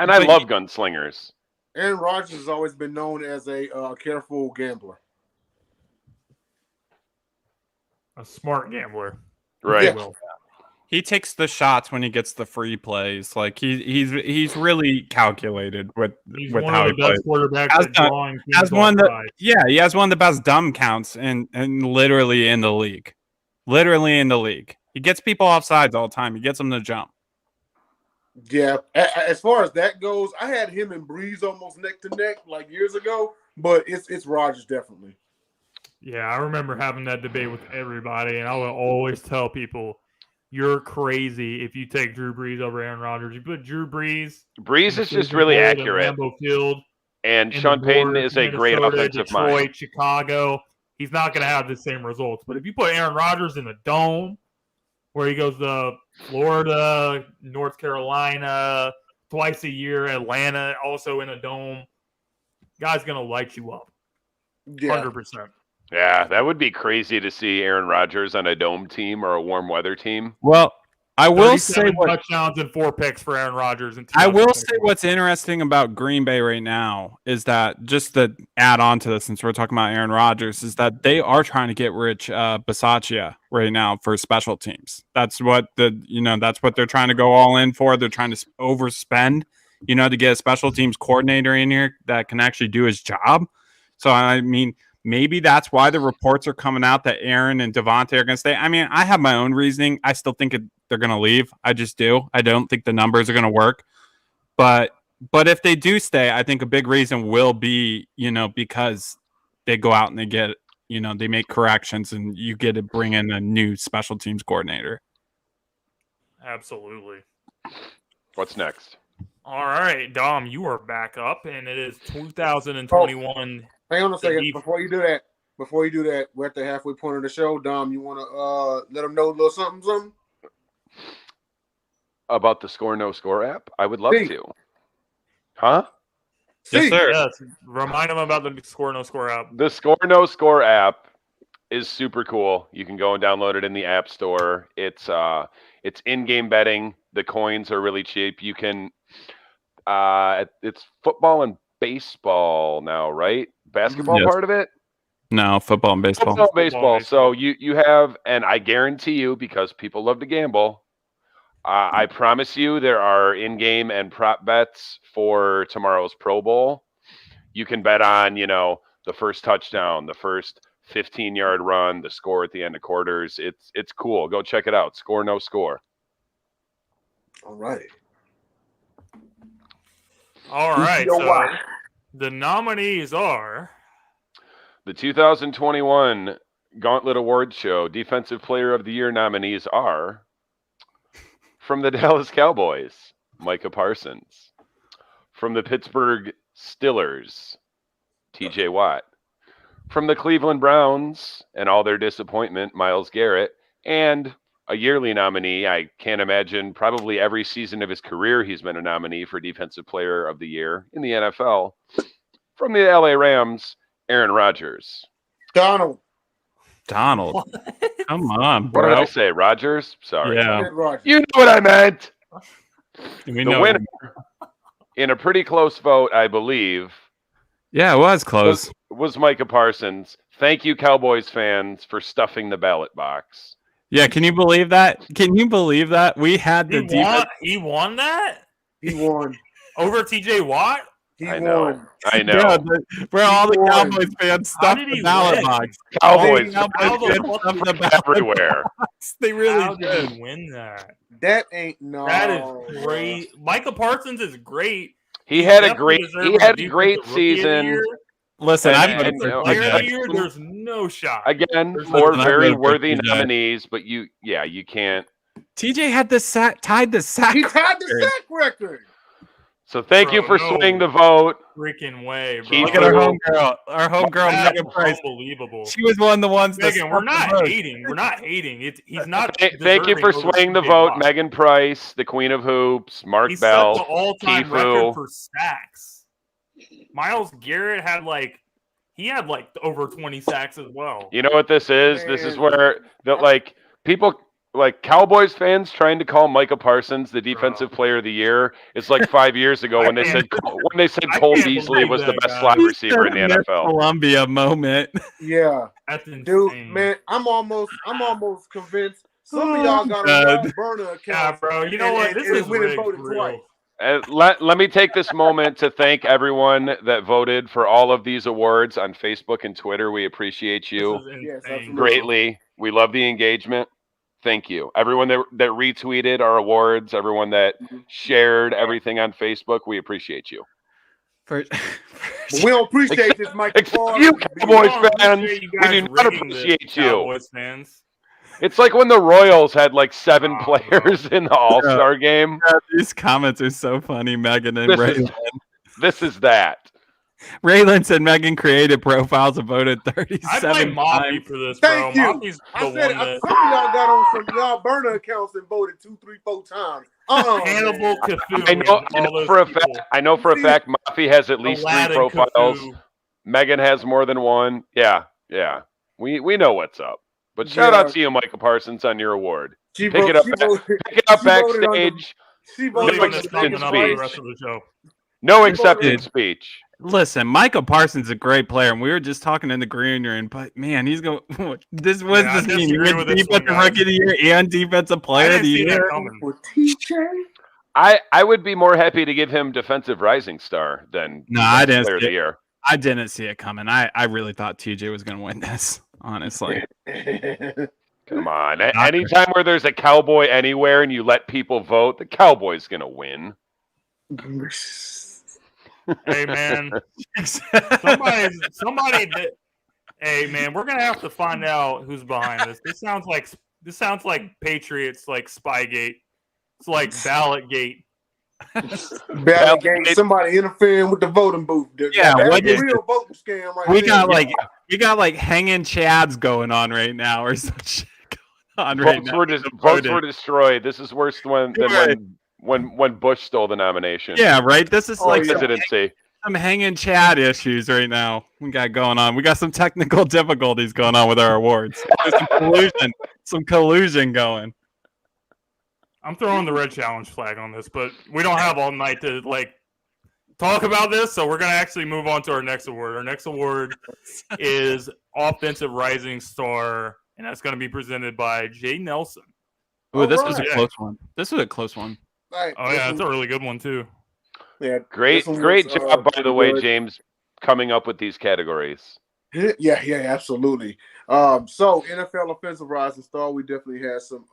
and I love gunslingers. Aaron Rodgers has always been known as a careful gambler, a smart gambler, right? Yeah. He takes the shots when he gets the free plays. Like he's really calculated with how he plays. He has one of the best dumb counts and literally in the league. Literally in the league. He gets people off sides all the time. He gets them to jump. Yeah, as far as that goes, I had him and Breeze almost neck to neck like years ago, but it's Rodgers definitely. Yeah, I remember having that debate with everybody, and I would always tell people, you're crazy if you take Drew Brees over Aaron Rodgers. You put Drew Brees. Brees is just really accurate. Field, and Sean Payton is a great offensive Detroit, mind. Chicago, he's not going to have the same results. But if you put Aaron Rodgers in a dome, where he goes to Florida, North Carolina, twice a year, Atlanta, also in a dome, guy's going to light you up. 100%. Yeah, that would be crazy to see Aaron Rodgers on a dome team or a warm weather team. Well, I will say 37 touchdowns and 4 picks for Aaron Rodgers. I will say what's interesting about Green Bay right now is that, just to add on to this, since we're talking about Aaron Rodgers, is that they are trying to get Rich Bisaccia right now for special teams. That's what that's what they're trying to go all in for. They're trying to overspend, to get a special teams coordinator in here that can actually do his job. So, I mean, maybe that's why the reports are coming out that Aaron and Devontae are going to stay. I mean, I have my own reasoning. I still think they're going to leave. I just do. I don't think the numbers are going to work. But if they do stay, I think a big reason will be, because they go out and they get, they make corrections and you get to bring in a new special teams coordinator. Absolutely. What's next? All right, Dom, you are back up, and it is 2021. Hang on a second. Before you do that, we're at the halfway point of the show. Dom, you want to let them know a little something? About the Score No Score app? I would love to. Huh? Yes, sir. Yes. Remind them about the Score No Score app. The Score No Score app is super cool. You can go and download it in the App Store. It's in-game betting. The coins are really cheap. You can it's football and baseball now, right? Basketball part of it? No, football and baseball. Football, baseball. So you have, and I guarantee you, because people love to gamble, I promise you there are in-game and prop bets for tomorrow's Pro Bowl. You can bet on, the first touchdown, the first 15-yard run, the score at the end of quarters. It's cool. Go check it out. Score No Score. All right. So the nominees are the 2021 Gauntlet Awards Show Defensive Player of the Year nominees are from the Dallas Cowboys, Micah Parsons. From the Pittsburgh Steelers, TJ Watt. From the Cleveland Browns and all their disappointment, Myles Garrett. And a yearly nominee, I can't imagine, probably every season of his career he's been a nominee for Defensive Player of the Year in the NFL. From the LA Rams, Aaron Rodgers. Donald. Come on, bro. What did I say? Rodgers? Sorry. Yeah. You know what I meant. The winner, in a pretty close vote, I believe. Yeah, it was close. Was Micah Parsons. Thank you, Cowboys fans, for stuffing the ballot box. Yeah, can you believe that? We had the defense. He won that? He won. Over TJ Watt? I know. Yeah, bro, all the Cowboys fans stuffed the ballot box. Cowboys fans everywhere. They really How did. he win that? That ain't no. That is great. Micah Parsons is great. He had a great season. Listen, there's no shot. Again, four very worthy nominees, but you can't. TJ had tied the sack. He tied the sack record. So thank you for swaying the vote. Freaking way, bro. Look at our homegirl, Megan Price. Unbelievable. She was one of the ones. Megan, we're not hating. He's not. Thank you for swaying the vote, Megan Price, the Queen of Hoops, Mark Bell, the all-time record for sacks. Myles Garrett had over 20 sacks as well. You know what this is? Man. This is where people. Cowboys fans trying to call Micah Parsons the defensive player of the year. It's like 5 years ago when they said Cole Beasley was the best slot receiver in the NFL. Columbia moment. Yeah, that's insane. Dude, man, I'm almost convinced some of y'all got a burner account. Yeah, bro. You know what? This is rigged for real. Let me take this moment to thank everyone that voted for all of these awards on Facebook and Twitter. We appreciate you greatly. We love the engagement. Thank you. Everyone that retweeted our awards, everyone that shared everything on Facebook, we appreciate you. We don't appreciate this, Mike. You Cowboys fans, we do not appreciate you. Cowboys fans. It's like when the Royals had 7 players in the All-Star game. Yeah, these comments are so funny, Megan and Raylan. This is that. Raylan said Megan created profiles and voted 37 I blame Moppy for this, bro. Thank you. Some of y'all got on some y'all burner accounts and voted 2, 3, 4 times. Hannibal Cthulhu. I know for a fact Moppy has at least 3 profiles. Megan has more than 1. Yeah. We know what's up. But shout out to you, Michael Parsons, on your award. Pick it up backstage. No acceptance speech. Listen, Michael Parsons is a great player, and we were just talking in the green room. But man, he's going. This was this mean? Defensive Rookie of the Year and Defensive Player of the Year. I would be more happy to give him Defensive Rising Star than I didn't Player of the Year. I didn't see it coming. I really thought TJ was going to win this. Honestly, come on. Anytime where there's a cowboy anywhere and you let people vote, the cowboy's going to win. Hey man, somebody did. Hey man, we're gonna have to find out who's behind this. This sounds like Patriots, like Spygate. It's like Ballotgate. Ballotgate. Somebody interfering with the voting booth. Yeah, that's a real voting scam. Right we there. got like hanging chads going on right now, or some shit going on right now. Votes were destroyed. This is worse than when Bush stole the nomination. Yeah, right. This is presidency. Some hanging Chad issues right now we got going on. We got some technical difficulties going on with our awards. There's some collusion going. I'm throwing the red challenge flag on this, but we don't have all night to talk about this, so we're gonna actually move on to our next award. Our next award is Offensive Rising Star, and that's going to be presented by Jay Nelson. Oh, this was a close one. This was a close one. Right. Oh yeah, that's a really good one too. Yeah, great job by the way, James, coming up with these categories. Yeah, absolutely. So NFL Offensive Rising Star, we definitely had some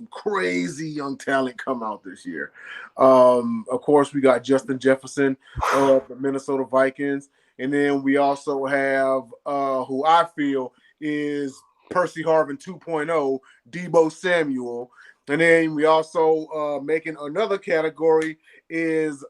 crazy young talent come out this year. Of course, we got Justin Jefferson of the Minnesota Vikings, and then we also have who I feel is Percy Harvin 2.0, Deebo Samuel. And then we also making another category is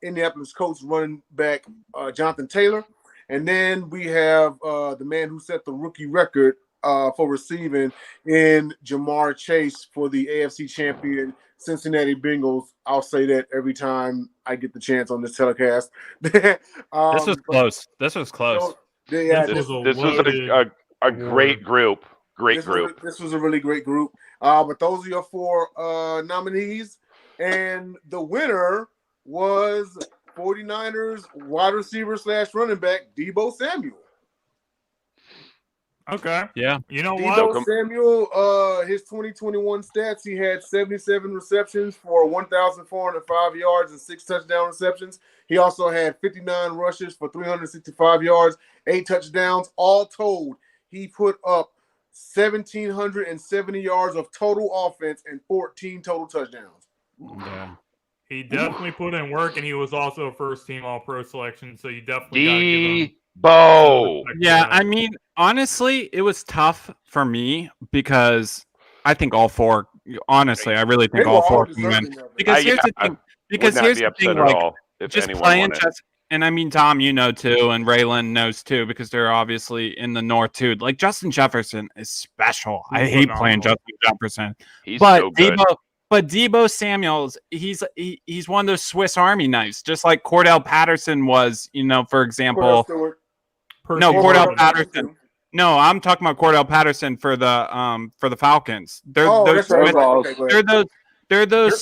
Indianapolis Colts running back Jonathan Taylor. And then we have the man who set the rookie record for receiving in Jamar Chase for the AFC champion Cincinnati Bengals. I'll say that every time I get the chance on this telecast. This was close. This was close. So, yeah, this was a great group. This was a really great group. But those are your four nominees. And the winner was 49ers wide receiver / running back Deebo Samuel. Okay. Yeah. You know Deebo what? Samuel, his 2021 stats, he had 77 receptions for 1,405 yards and 6 touchdown receptions. He also had 59 rushes for 365 yards, 8 touchdowns. All told, he put up 1,770 yards of total offense and 14 total touchdowns. Yeah. He definitely put in work, and he was also a first-team All-Pro selection, so you definitely got to give him. Bo. Yeah, I mean, honestly, it was tough for me because I think all four. Honestly, I really think all four can win. Because here's the thing. Because here's the thing. Like, just playing just, and I mean, Tom, you know too, and Raylan knows too, because they're obviously in the North too. Like Justin Jefferson is special. I hate playing Justin Jefferson, but so good. Deebo Samuels, he's one of those Swiss Army knives, just like Cordell Patterson was, for example. Cordell Patterson. No, I'm talking about Cordell Patterson for the Falcons. They're those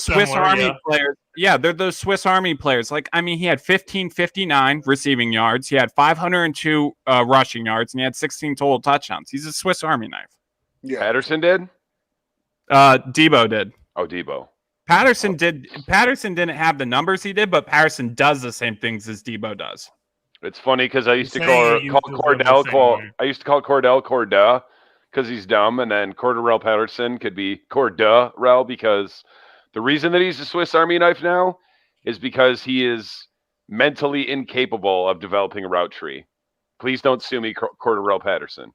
Swiss Army players. Yeah, they're those Swiss Army players. Like, I mean, he had 1,559 receiving yards. He had 502 rushing yards, and he had 16 total touchdowns. He's a Swiss Army knife. Yeah. Patterson did? Deebo did. Oh, Deebo. Patterson did. Patterson didn't have the numbers he did, but Patterson does the same things as Deebo does. It's funny because I used to call Cordell. I used to call Cordell Corda because he's dumb, and then Cordarrelle Patterson could be Cordarrelle because the reason that he's a Swiss Army knife now is because he is mentally incapable of developing a route tree. Please don't sue me, Cordarrelle Patterson.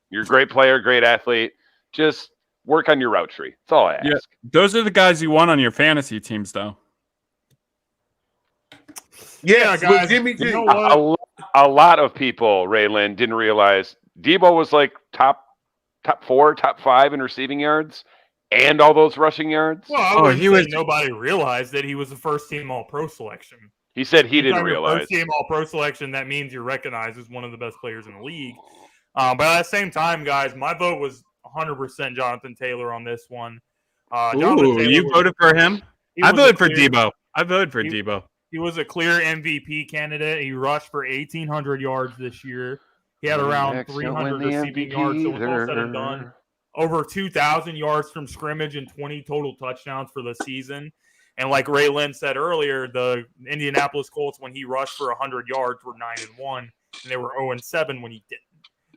You're a great player, great athlete. Just work on your route tree. That's all I ask. Yeah, those are the guys you want on your fantasy teams, though. Yeah, guys. Jimmy G. A lot of people, Raylan, didn't realize Deebo was like top 4, top 5 in receiving yards and all those rushing yards. Well, nobody realized that he was a first-team All-Pro selection. He said he didn't realize. First-team All-Pro selection, that means you're recognized as one of the best players in the league. But at the same time, guys, my vote was 100% Jonathan Taylor on this one. Ooh, you voted for him? I voted for Debo. He was a clear MVP candidate. He rushed for 1,800 yards this year. He had around 300 receiving yards. So when it's all said and done, over 2,000 yards from scrimmage and 20 total touchdowns for the season. And like Ray Lynn said earlier, the Indianapolis Colts, when he rushed for 100 yards, were 9-1, and they were 0-7 when he didn't.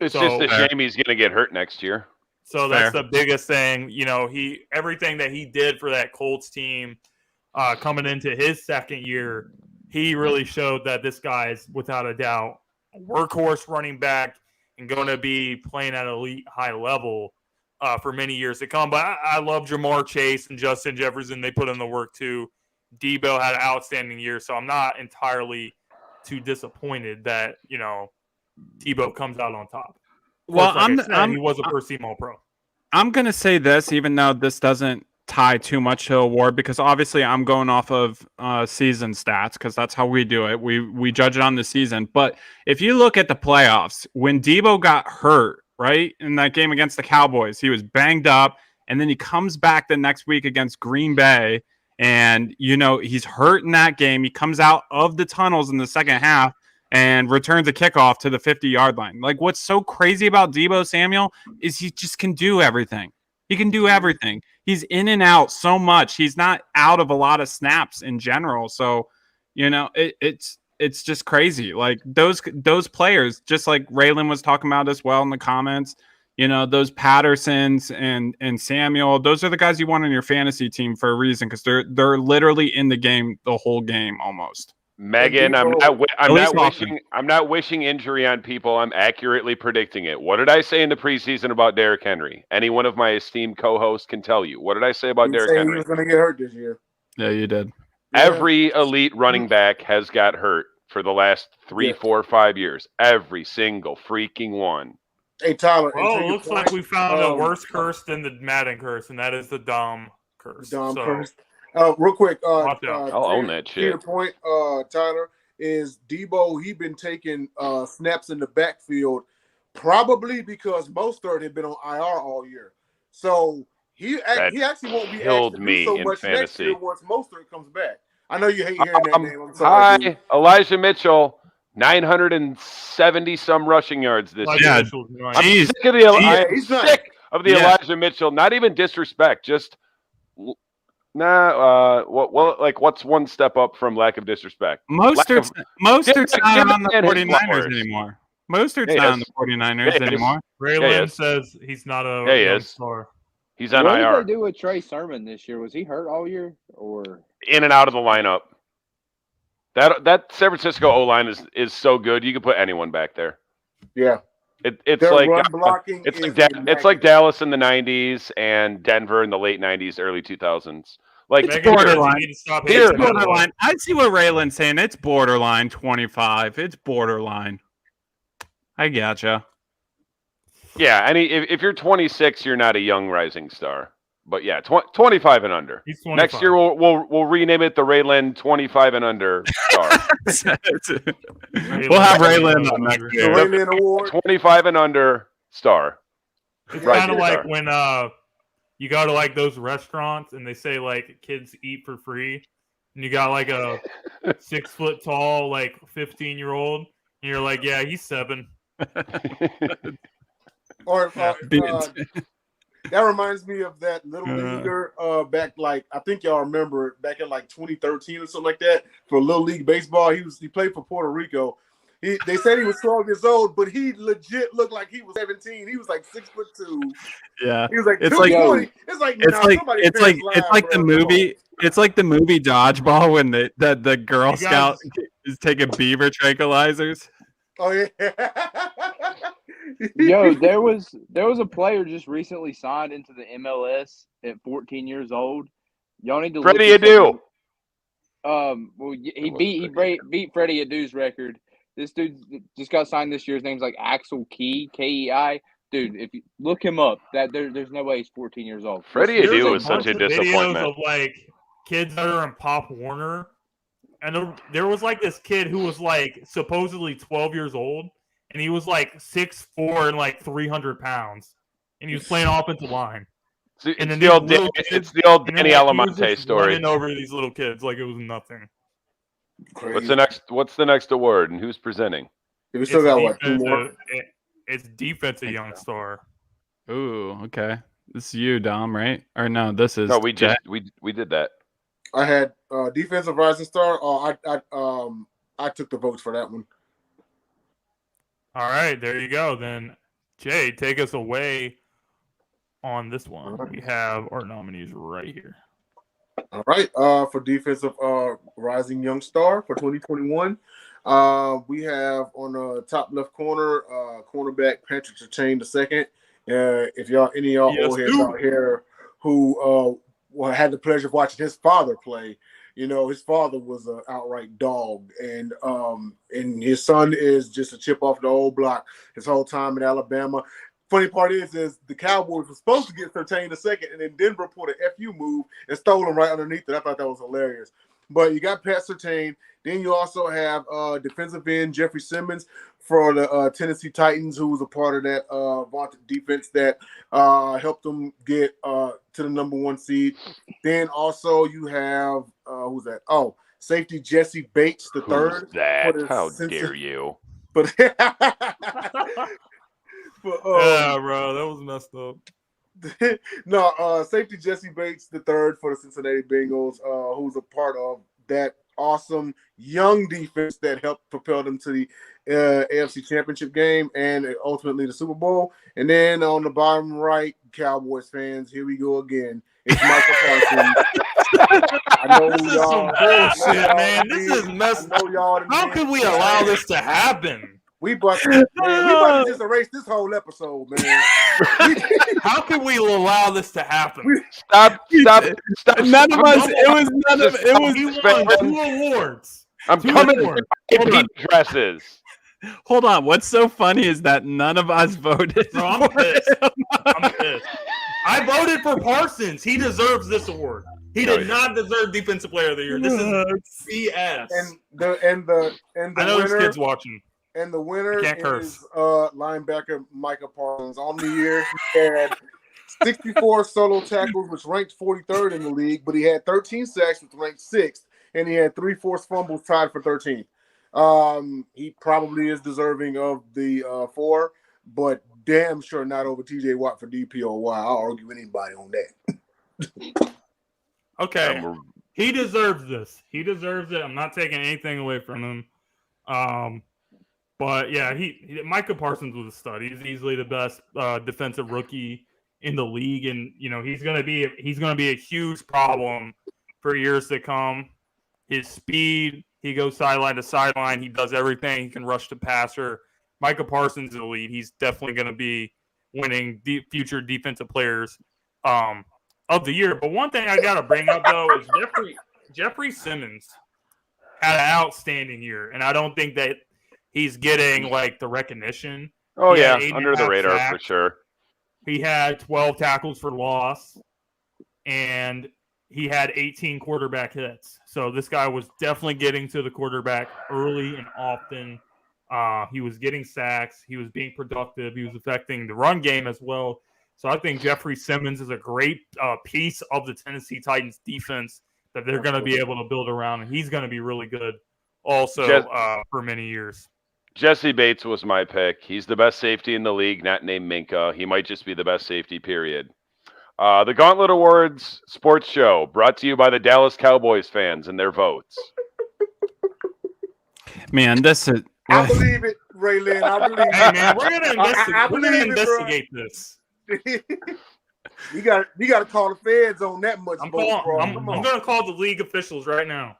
It's just a shame he's going to get hurt next year. So that's the biggest thing. You know, everything that he did for that Colts team coming into his second year, he really showed that this guy is, without a doubt, a workhorse running back and going to be playing at an elite high level for many years to come. But I love Jamar Chase and Justin Jefferson. They put in the work too. Debo had an outstanding year, so I'm not entirely too disappointed that, you know, Debo comes out on top. Well, he was a first team All-Pro. I'm going to say this, even though this doesn't tie too much to award, because obviously I'm going off of season stats because that's how we do it. We judge it on the season. But if you look at the playoffs, when Debo got hurt, right, in that game against the Cowboys, he was banged up, and then he comes back the next week against Green Bay, and, you know, he's hurt in that game. He comes out of the tunnels in the second half and returns a kickoff to the 50-yard line. Like, what's so crazy about Debo Samuel is he just can do everything. He can do everything. He's in and out so much. He's not out of a lot of snaps in general. So, you know, it's just crazy. Like, those players, just like Raylan was talking about as well in the comments, you know, those Pattersons and Samuel, those are the guys you want on your fantasy team for a reason, because they're literally in the game the whole game almost. Megan, I'm not wishing injury on people. I'm accurately predicting it. What did I say in the preseason about Derrick Henry? Any one of my esteemed co-hosts can tell you. What did I say about Derrick Henry? He was going to get hurt this year. Yeah, you did. Every elite running back has got hurt for the last 3, 4, 5 years. Every single freaking one. Hey, Tyler. Well, it looks like we found a worse curse than the Madden curse, and that is the Dom curse. Curse. Real quick, I'll own that shit. To your point, Tyler, is Debo, he been taking snaps in the backfield probably because Mostert had been on IR all year. So he actually won't be asked to do so much next year once Mostert comes back. I know you hate hearing that name. I'm sorry. Hi, Elijah Mitchell, 970 some rushing yards this year. I'm sick of the Elijah Mitchell. Not even disrespect, just. What's one step up from lack of disrespect? Mostert's not on the 49ers anymore. Mostert's not on the 49ers anymore. Raylan says he's not a star. He's on IR. What did they do with Trey Sermon this year? Was he hurt all year, or in and out of the lineup? That San Francisco O-line is so good. You can put anyone back there. Yeah. It's like Dallas in the 90s and Denver in the late 90s, early 2000s. Like, it's borderline. It's borderline. I see what Raylan's saying. It's borderline 25. It's borderline. I gotcha. Yeah, if you're 26, you're not a young rising star. But yeah, 25 and under. Next year we'll rename it the Raylan 25 and under star. We'll have Raylan on next year. The Raylan Award. 25 and under star. It's kind of like when you go to like those restaurants and they say like kids eat for free, and you got like a 6 foot tall like 15-year-old, and you're like, yeah, he's 7. Or that reminds me of that little leaguer back, like, I think y'all remember back in like 2013 or something like that, for Little League Baseball. He played for Puerto Rico. They said he was 12 years old, but he legit looked like he was 17. He was like 6'2". Yeah, he was like it's 220. It's like the movie. It's like the movie Dodgeball when the Girl Scout is taking beaver tranquilizers. Oh yeah. Yo, there was a player just recently signed into the MLS at 14 years old. Y'all need to Freddie Adu. Well, he beat Freddie Adu's record. This dude just got signed this year. His name's like Axel Key, Kei. Dude, if you look him up, there's no way he's 14 years old. Freddie Adu is such a disappointment. Videos of like kids that are in Pop Warner, and there was like this kid who was like supposedly 12 years old, and he was like 6'4" and like 300 pounds, and he was playing offensive line. And It's then the old Danny Alamonte story. Running over these little kids like it was nothing. Crazy. What's the next award, and who's presenting? We still got what, 2 more? It's defensive young star. Ooh, okay. This is you, Dom, right? Or no, this is No, we did that. I had defensive rising star. I took the votes for that one. All right, there you go. Then Jay, take us away on this one. We have our nominees right here. All right. For defensive rising young star for 2021, we have on the top left corner cornerback Patrick Surtain II. If any of y'all old heads out here who had the pleasure of watching his father play, his father was an outright dog, and his son is just a chip off the old block his whole time in Alabama. Funny part is the Cowboys were supposed to get Surtain II, and then Denver put an FU move and stole him right underneath it. I thought that was hilarious. But you got Pat Surtain. Then you also have defensive end Jeffrey Simmons for the Tennessee Titans, who was a part of that vaunted defense that helped them get to the #1 seed. Then also you have who's that? Oh, safety Jesse Bates III. Who's that? How dare you? But yeah, bro, that was messed up. No, safety Jesse Bates III for the Cincinnati Bengals, who's a part of that awesome young defense that helped propel them to the AFC Championship game and ultimately the Super Bowl. And then on the bottom right, Cowboys fans, here we go again. It's Michael Parsons. I know this is some bullshit, man. This is messed up. How could we allow this to happen? We about to just erase this whole episode, man. How can we allow this to happen? Stop. None of us. It was none of. It was. He won 2 awards. I'm coming to AP dresses. Hold on. What's so funny is that none of us voted. Bro, I'm pissed. I'm pissed. I voted for Parsons. He deserves this award. He did not deserve Defensive Player of the Year. This is BS. And the I know winner, there's kids watching. And the winner curse. is linebacker Micah Parsons. On the year, he had 64 solo tackles, which ranked 43rd in the league, but he had 13 sacks, which ranked 6th, and he had 3 forced fumbles tied for 13th. He probably is deserving of the 4, but damn sure not over TJ Watt for DPOY. I'll argue with anybody on that. Okay. He deserves this. He deserves it. I'm not taking anything away from him. But yeah, Micah Parsons was a stud. He's easily the best defensive rookie in the league, and he's gonna be a huge problem for years to come. His speed, he goes sideline to sideline. He does everything. He can rush the passer. Micah Parsons is elite. He's definitely gonna be winning future defensive players of the year. But one thing I gotta bring up though is Jeffrey Simmons had an outstanding year, and I don't think that he's getting like the recognition. Oh yeah, under the radar for sure. He had 12 tackles for loss, and he had 18 quarterback hits. So this guy was definitely getting to the quarterback early and often. He was getting sacks. He was being productive. He was affecting the run game as well. So I think Jeffrey Simmons is a great piece of the Tennessee Titans defense that they're going to be able to build around, and he's going to be really good also for many years. Jesse Bates was my pick. He's the best safety in the league, not named Minka. He might just be the best safety, period. The Gauntlet Awards sports show brought to you by the Dallas Cowboys fans and their votes. Man, this is... I believe it, Raylin. I believe it. Hey, man, we're going to investigate this. You got to call the feds on that much. I'm going to call the league officials right now.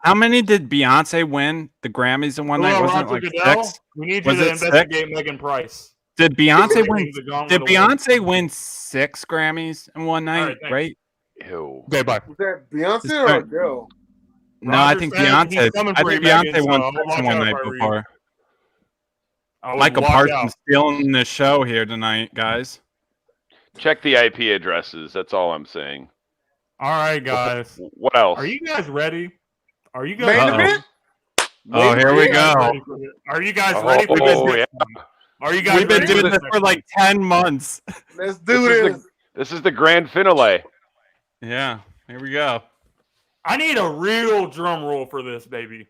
How many did Beyonce win the Grammys in one night? Wasn't it like 6? We need you to investigate Megan Price. Did Beyonce win? Did Beyonce win 6 Grammys in one night? Right? Ew. Okay, bye. Was that Beyonce or Adele? No, I think Beyonce. Won 6 in one night before. Michael Parsons stealing the show here tonight, guys. Check the IP addresses. That's all I'm saying. All right, guys. What else? Are you guys ready? Are you guys main event? Oh, here we go. Are you guys ready for this? Yeah. Are you guys We've been ready doing this for like 10 months. Let's do this. This is the grand finale. Yeah, here we go. I need a real drum roll for this, baby.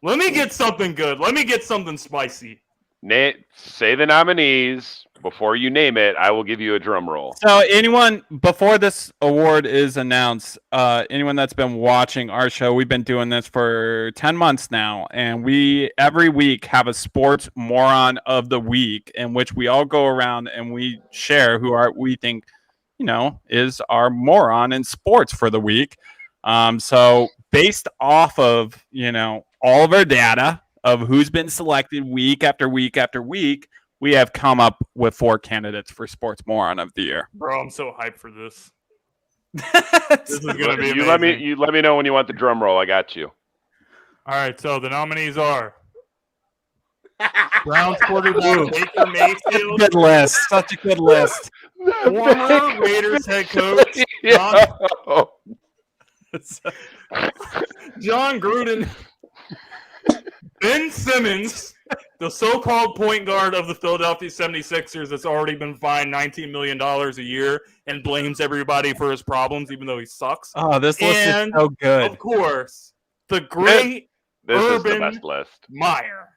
Let me get something good. Let me get something spicy. Nate, say the nominees. Before you name it, I will give you a drum roll. So anyone, before this award is announced, anyone that's been watching our show, we've been doing this for 10 months now, and we every week have a sports moron of the week in which we all go around and we share we think, is our moron in sports for the week. So based off of, all of our data of who's been selected week after week after week, we have come up with 4 candidates for Sports Moron of the Year. Bro, I'm so hyped for this. This is gonna be amazing. You let me know when you want the drum roll. I got you. All right, so the nominees are Browns quarterback Baker Mayfield, Good list. Such a good list. former Raiders head coach John Gruden, Ben Simmons, the so-called point guard of the Philadelphia 76ers that's already been fined $19 million a year and blames everybody for his problems, even though he sucks. Oh, this list is so good. Of course, the great This is the Urban best list. Meyer.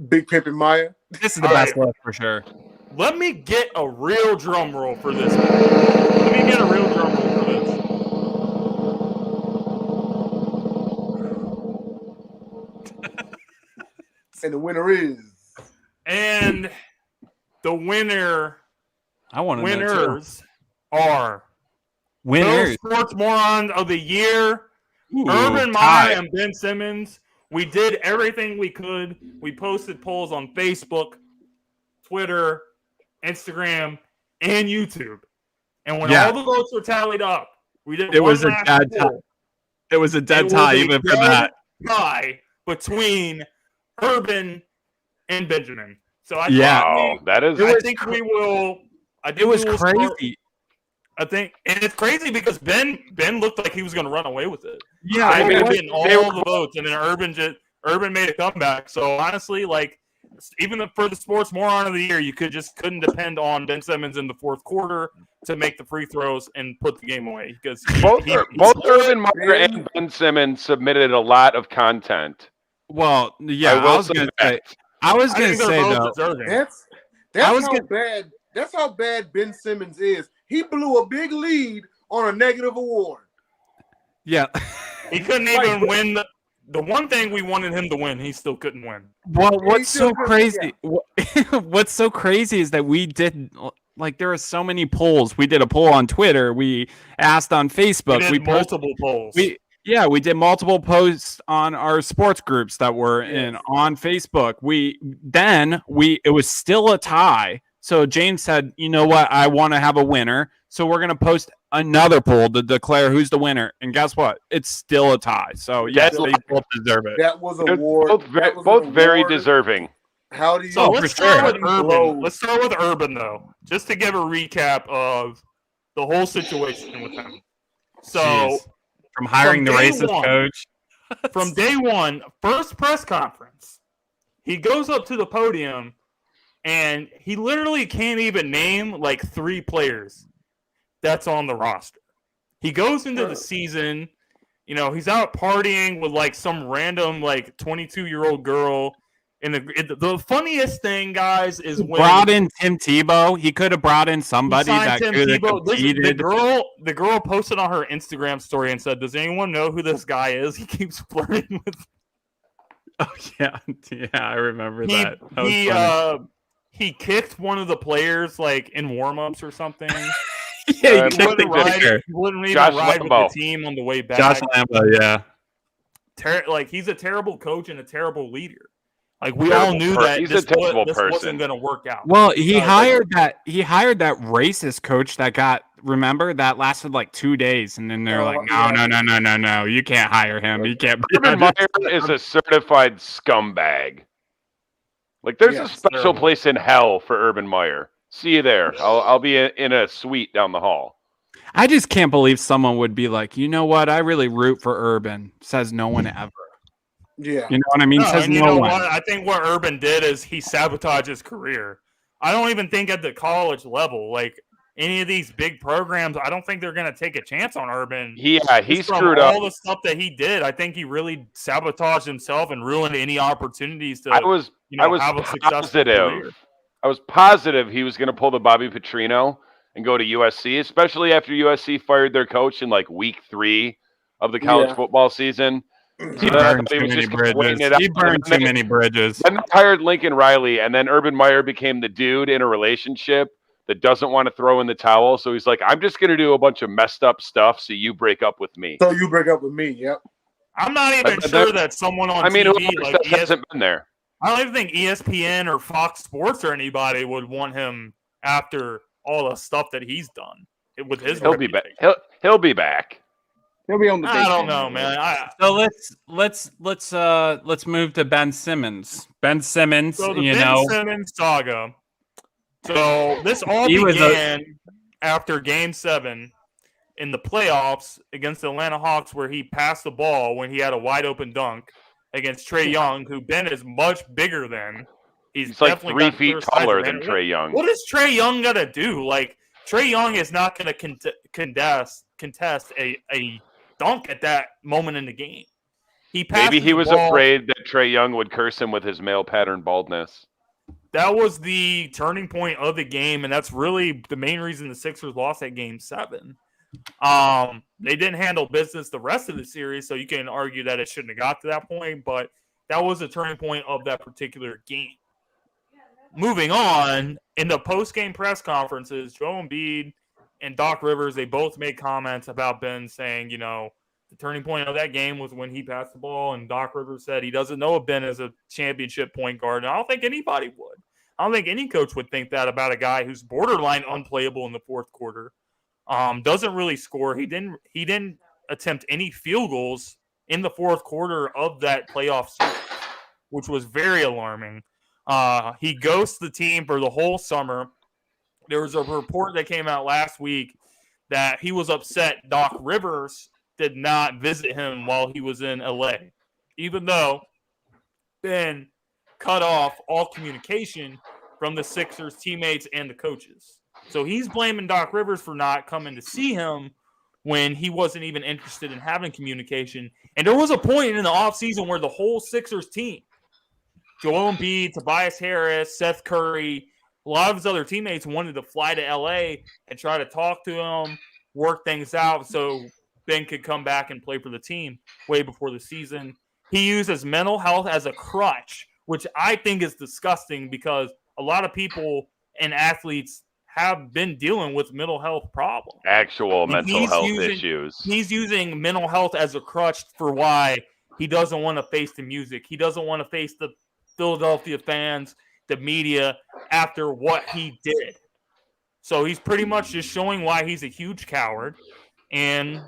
Big Pimpin' Maya. This is the best list for sure. Let me get a real drum roll for this. Let me get a real drum roll for this. And the winner is. And the winner. I want to Winners are Winners. Sports Morons of the Year. Ooh, Urban tie. Meyer and Ben Simmons. We did everything we could. We posted polls on Facebook, Twitter, Instagram, and YouTube. And when all the votes were tallied up, we did It one was a last dead tie. poll. It was a dead It tie was a even for dead that. tie between Urban and Benjamin. So I Wow, that is. I think we will. It was crazy. I think, and it's crazy because Ben looked like he was going to run away with it. Yeah, I mean, what- getting all the votes, and then Urban made a comeback. So honestly, like even for the Sports Moron of the Year, you couldn't depend on Ben Simmons in the fourth quarter to make the free throws and put the game away because both Urban Meyer and Ben Simmons submitted a lot of content. Well, yeah, I was going to say. I was going to say though. That's how bad Ben Simmons is. He blew a big lead on a negative award. Yeah. He couldn't even win the one thing we wanted him to win. He still couldn't win. Well, what's so crazy? What's so crazy is that we did there are so many polls. We did a poll on Twitter. We asked on Facebook. We did multiple polls. We did multiple posts on our sports groups that were in on Facebook. It was still a tie. So James said, you know what? I want to have a winner. So we're going to post another poll to declare who's the winner. And guess what? It's still a tie. So yes, they both deserve it. That was an award. Both very deserving. How do you? So let's start with Urban. Let's start with Urban though, just to give a recap of the whole situation with him. So Jeez. From hiring the racist coach, from day one, first press conference, he goes up to the podium. And he literally can't even name like 3 players that's on the roster. He goes into the season, he's out partying with like some random like 22-year-old girl. And the funniest thing, guys, is when brought in Tim Tebow. He could have brought in somebody that could have competed. The girl posted on her Instagram story and said, "Does anyone know who this guy is? He keeps flirting with." Oh yeah, I remember that. He kicked one of the players like in warm-ups or something. Yeah, he wouldn't even ride with the team on the way back. Josh Lambo, yeah. He's a terrible coach and a terrible leader. Like we all knew that this wasn't going to work out. Well, he hired that racist coach that lasted like 2 days, and then they're like, no, you can't hire him. You can't. Urban Meyer is a certified scumbag. Like there's a special place in hell for Urban Meyer. See you there. I'll be in a suite down the hall. I just can't believe someone would be like, you know what? I really root for Urban. Says no one ever. Yeah. You know what I mean? No, Says and you no know one. what? I think what Urban did is he sabotaged his career. I don't even think at the college level, like any of these big programs, I don't think they're going to take a chance on Urban. He Just from screwed all up. the stuff that he did. I think he really sabotaged himself and ruined any opportunities to I was have a successful career. I was positive he was going to pull the Bobby Petrino and go to USC, especially after USC fired their coach in like week 3 of the college football season. He burned too many bridges. He burned too many bridges. Then they hired Lincoln Riley, and then Urban Meyer became the dude in a relationship that doesn't want to throw in the towel. So he's like, I'm just going to do a bunch of messed up stuff so you break up with me. So you break up with me, yep. I'm not even sure that someone on TV like hasn't been there. I don't even think ESPN or Fox Sports or anybody would want him after all the stuff that he's done with his. He'll be back. He'll be back. He'll be on the. I don't know, man. So let's move to Ben Simmons. Ben Simmons, so the Simmons saga. So this all began after Game 7 in the playoffs against the Atlanta Hawks, where he passed the ball when he had a wide open dunk against Trae Young, who Ben is much bigger than. He's like 3 feet taller than Trae Young. What does Trae Young got to do? Like, Trae Young is not going to contest a dunk at that moment in the game. Maybe he was afraid that Trae Young would curse him with his male pattern baldness. That was the turning point of the game, and that's really the main reason the Sixers lost that Game 7. They didn't handle business the rest of the series, so you can argue that it shouldn't have got to that point, but that was the turning point of that particular game. Moving on, in the post-game press conferences, Joel Embiid and Doc Rivers, they both made comments about Ben saying, the turning point of that game was when he passed the ball, and Doc Rivers said he doesn't know Ben as a championship point guard, and I don't think anybody would. I don't think any coach would think that about a guy who's borderline unplayable in the fourth quarter. Doesn't really score. He didn't attempt any field goals in the fourth quarter of that playoff series, which was very alarming. He ghosts the team for the whole summer. There was a report that came out last week that he was upset Doc Rivers did not visit him while he was in LA, even though Ben cut off all communication from the Sixers teammates and the coaches. So he's blaming Doc Rivers for not coming to see him when he wasn't even interested in having communication. And there was a point in the offseason where the whole Sixers team, Joel Embiid, Tobias Harris, Seth Curry, a lot of his other teammates wanted to fly to LA and try to talk to him, work things out so Ben could come back and play for the team way before the season. He uses mental health as a crutch, which I think is disgusting because a lot of people and athletes have been dealing with mental health problems. Actual mental health issues. He's using mental health as a crutch for why he doesn't want to face the music. He doesn't want to face the Philadelphia fans, the media, after what he did. So he's pretty much just showing why he's a huge coward. And,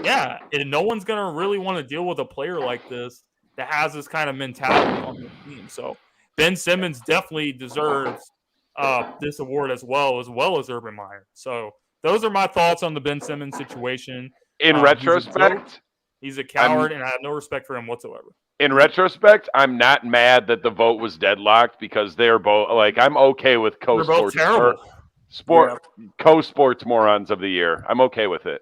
yeah, and no one's going to really want to deal with a player like this that has this kind of mentality on the team. So Ben Simmons definitely deserves this award as well as Urban Meyer. So those are my thoughts on the Ben Simmons situation. In retrospect, he's a coward, and I have no respect for him whatsoever. In retrospect, I'm not mad that the vote was deadlocked because they're both I'm okay with co-sports morons of the year. I'm okay with it.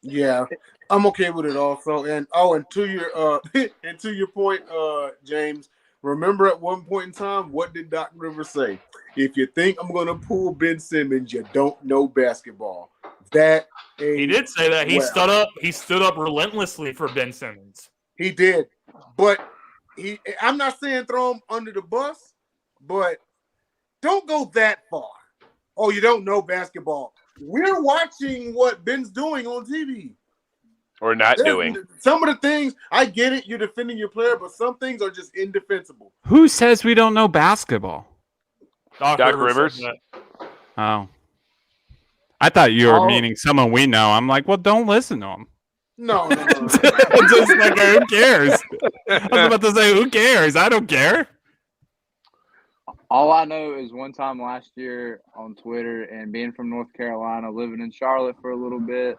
Yeah, I'm okay with it also. And to your point, James, remember at one point in time, what did Doc Rivers say? If you think I'm going to pull Ben Simmons, you don't know basketball. He did say that. He stood up relentlessly for Ben Simmons. He did. But I'm not saying throw him under the bus, but don't go that far. Oh, you don't know basketball. We're watching what Ben's doing on TV. Or not doing. Some of the things, I get it, you're defending your player, but some things are just indefensible. Who says we don't know basketball? Doc Rivers. Oh. I thought you were meaning someone we know. I'm like, well, don't listen to him. No. Just like, who cares? I was about to say, who cares? I don't care. All I know is one time last year on Twitter and being from North Carolina, living in Charlotte for a little bit,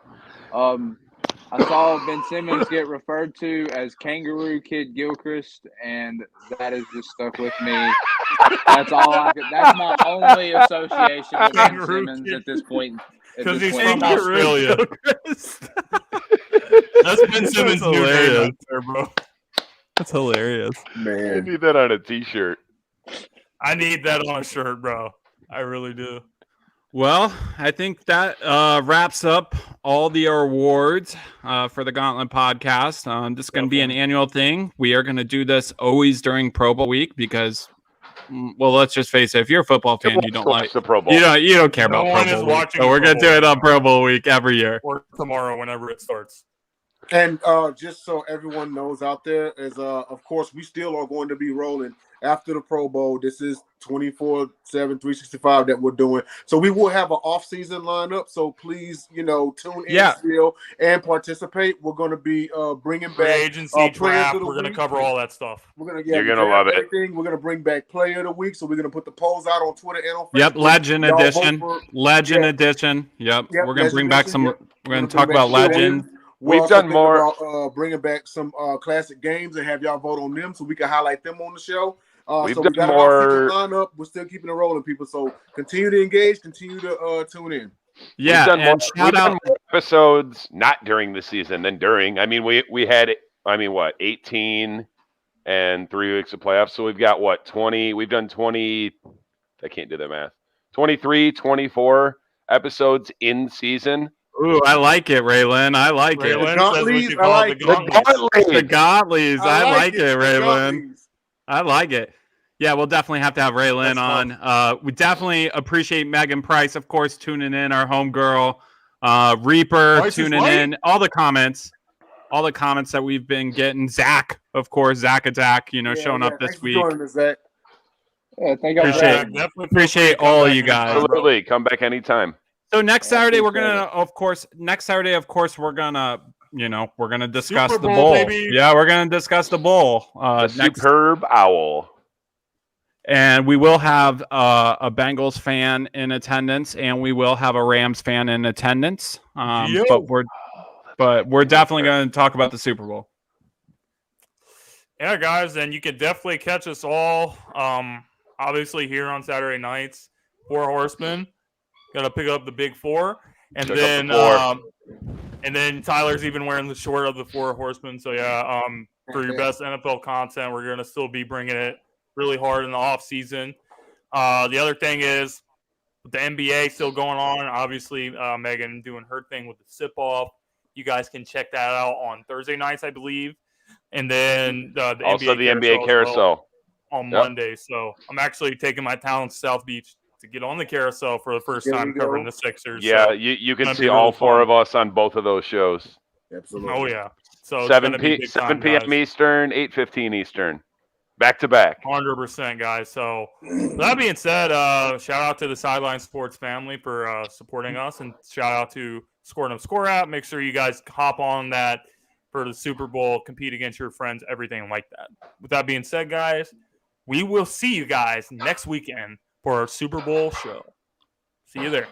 I saw Ben Simmons get referred to as Kangaroo Kid Gilchrist, and that has just stuck with me. That's all I could. That's my only association with Ben Kangaroo Simmons Kid. at this point. Because he's from Australia. That's Ben Simmons' new name out there, bro. That's hilarious. I Man. need that on a T-shirt. I need that on a shirt, bro. I really do. Well, I think that wraps up all the awards for the Gauntlet podcast. This is going to be an annual thing. We are going to do this always during Pro Bowl week because, well, let's just face it. If you're a football fan, you don't like the Pro Bowl. You don't care No about one Pro is Bowl week. watching So we're Pro going to do Bowl it on now. Pro Bowl week every year. Or tomorrow, whenever it starts. And just so everyone knows out there, is of course we still are going to be rolling after the Pro Bowl. This is 24/7, 365 that we're doing. So we will have an off-season lineup. So please, tune in still and participate. We're going to be bringing Free back agency draft. of the We're going to week. cover all that stuff. You're gonna love it. Everything. We're going to bring back Player of the Week. So we're going to put the polls out on Twitter and on Facebook. Yep, Legend Y'all vote Edition. for- Legend Yeah. Edition. Yep. Yep, We're going to bring back Legend some. Edition, yep. We're going to We're talk gonna about bring back Legend. We're We've also done thinking more. about bringing back some classic games and have y'all vote on them so we can highlight them on the show. We've So done we got more- an off-season lineup. We're still keeping it rolling, people. So continue to engage, continue to tune in. Yeah, We've done and we've shout done out. more episodes not during the season than during. I mean, we had 18 and 3 weeks of playoffs. So we've got 20. We've done 20. I can't do that math. 23, 24 episodes in season. Ooh, I like it, Raylan. I like it. Raylan says we should I call like it the it. Gauntlet. The Gauntleys. I like it, the Raylan. Gauntleys. I like it. Yeah, we'll definitely have to have Raylan That's on. We definitely appreciate Megan Price, of course, tuning in, our homegirl. Reaper Price is tuning right. in. All the comments that we've been getting. Zach, of course, Zach Attack, showing up Thanks this for week. joining us, Zach. Yeah, thank y'all. Appreciate for it. Definitely feel Appreciate free to come all back you guys. anytime, bro. Absolutely. Come back anytime. So next Saturday, we're appreciate gonna, of course, we're gonna discuss Super the Bowl, bowl. baby. Yeah, we're gonna discuss the bowl. The Next, superb owl. and we will have a Bengals fan in attendance, and we will have a Rams fan in attendance. Yo. But we're definitely going to talk about the Super Bowl. Yeah, guys, and you can definitely catch us all. Obviously here on Saturday nights, 4 Horsemen. Got to pick up the big 4, and Pick up then the 4. and then Tyler's even wearing the short of the 4 Horsemen. So yeah, for your best NFL content, we're gonna still be bringing it really hard in the off season. The other thing is with the NBA still going on. Obviously, Megan doing her thing with the sip off. You guys can check that out on Thursday nights, I believe, and then the Also the NBA as carousel. well on Yep. Monday. So I'm actually taking my talents to South Beach to get on the carousel for the first There time we go. covering the Sixers. Yeah, So, you can gonna see be all really 4 fun. of us on both of those shows. Absolutely. oh yeah. So it's 7 gonna be big 7 time, p.m. guys. Eastern, 8:15 Eastern. Back to back. 100%, guys. So with that being said, shout out to the Sideline Sports family for supporting us, and shout out to Score Up Score app. Make sure you guys hop on that for the Super Bowl, compete against your friends, everything like that. With that being said, guys, we will see you guys next weekend for our Super Bowl show. See you there.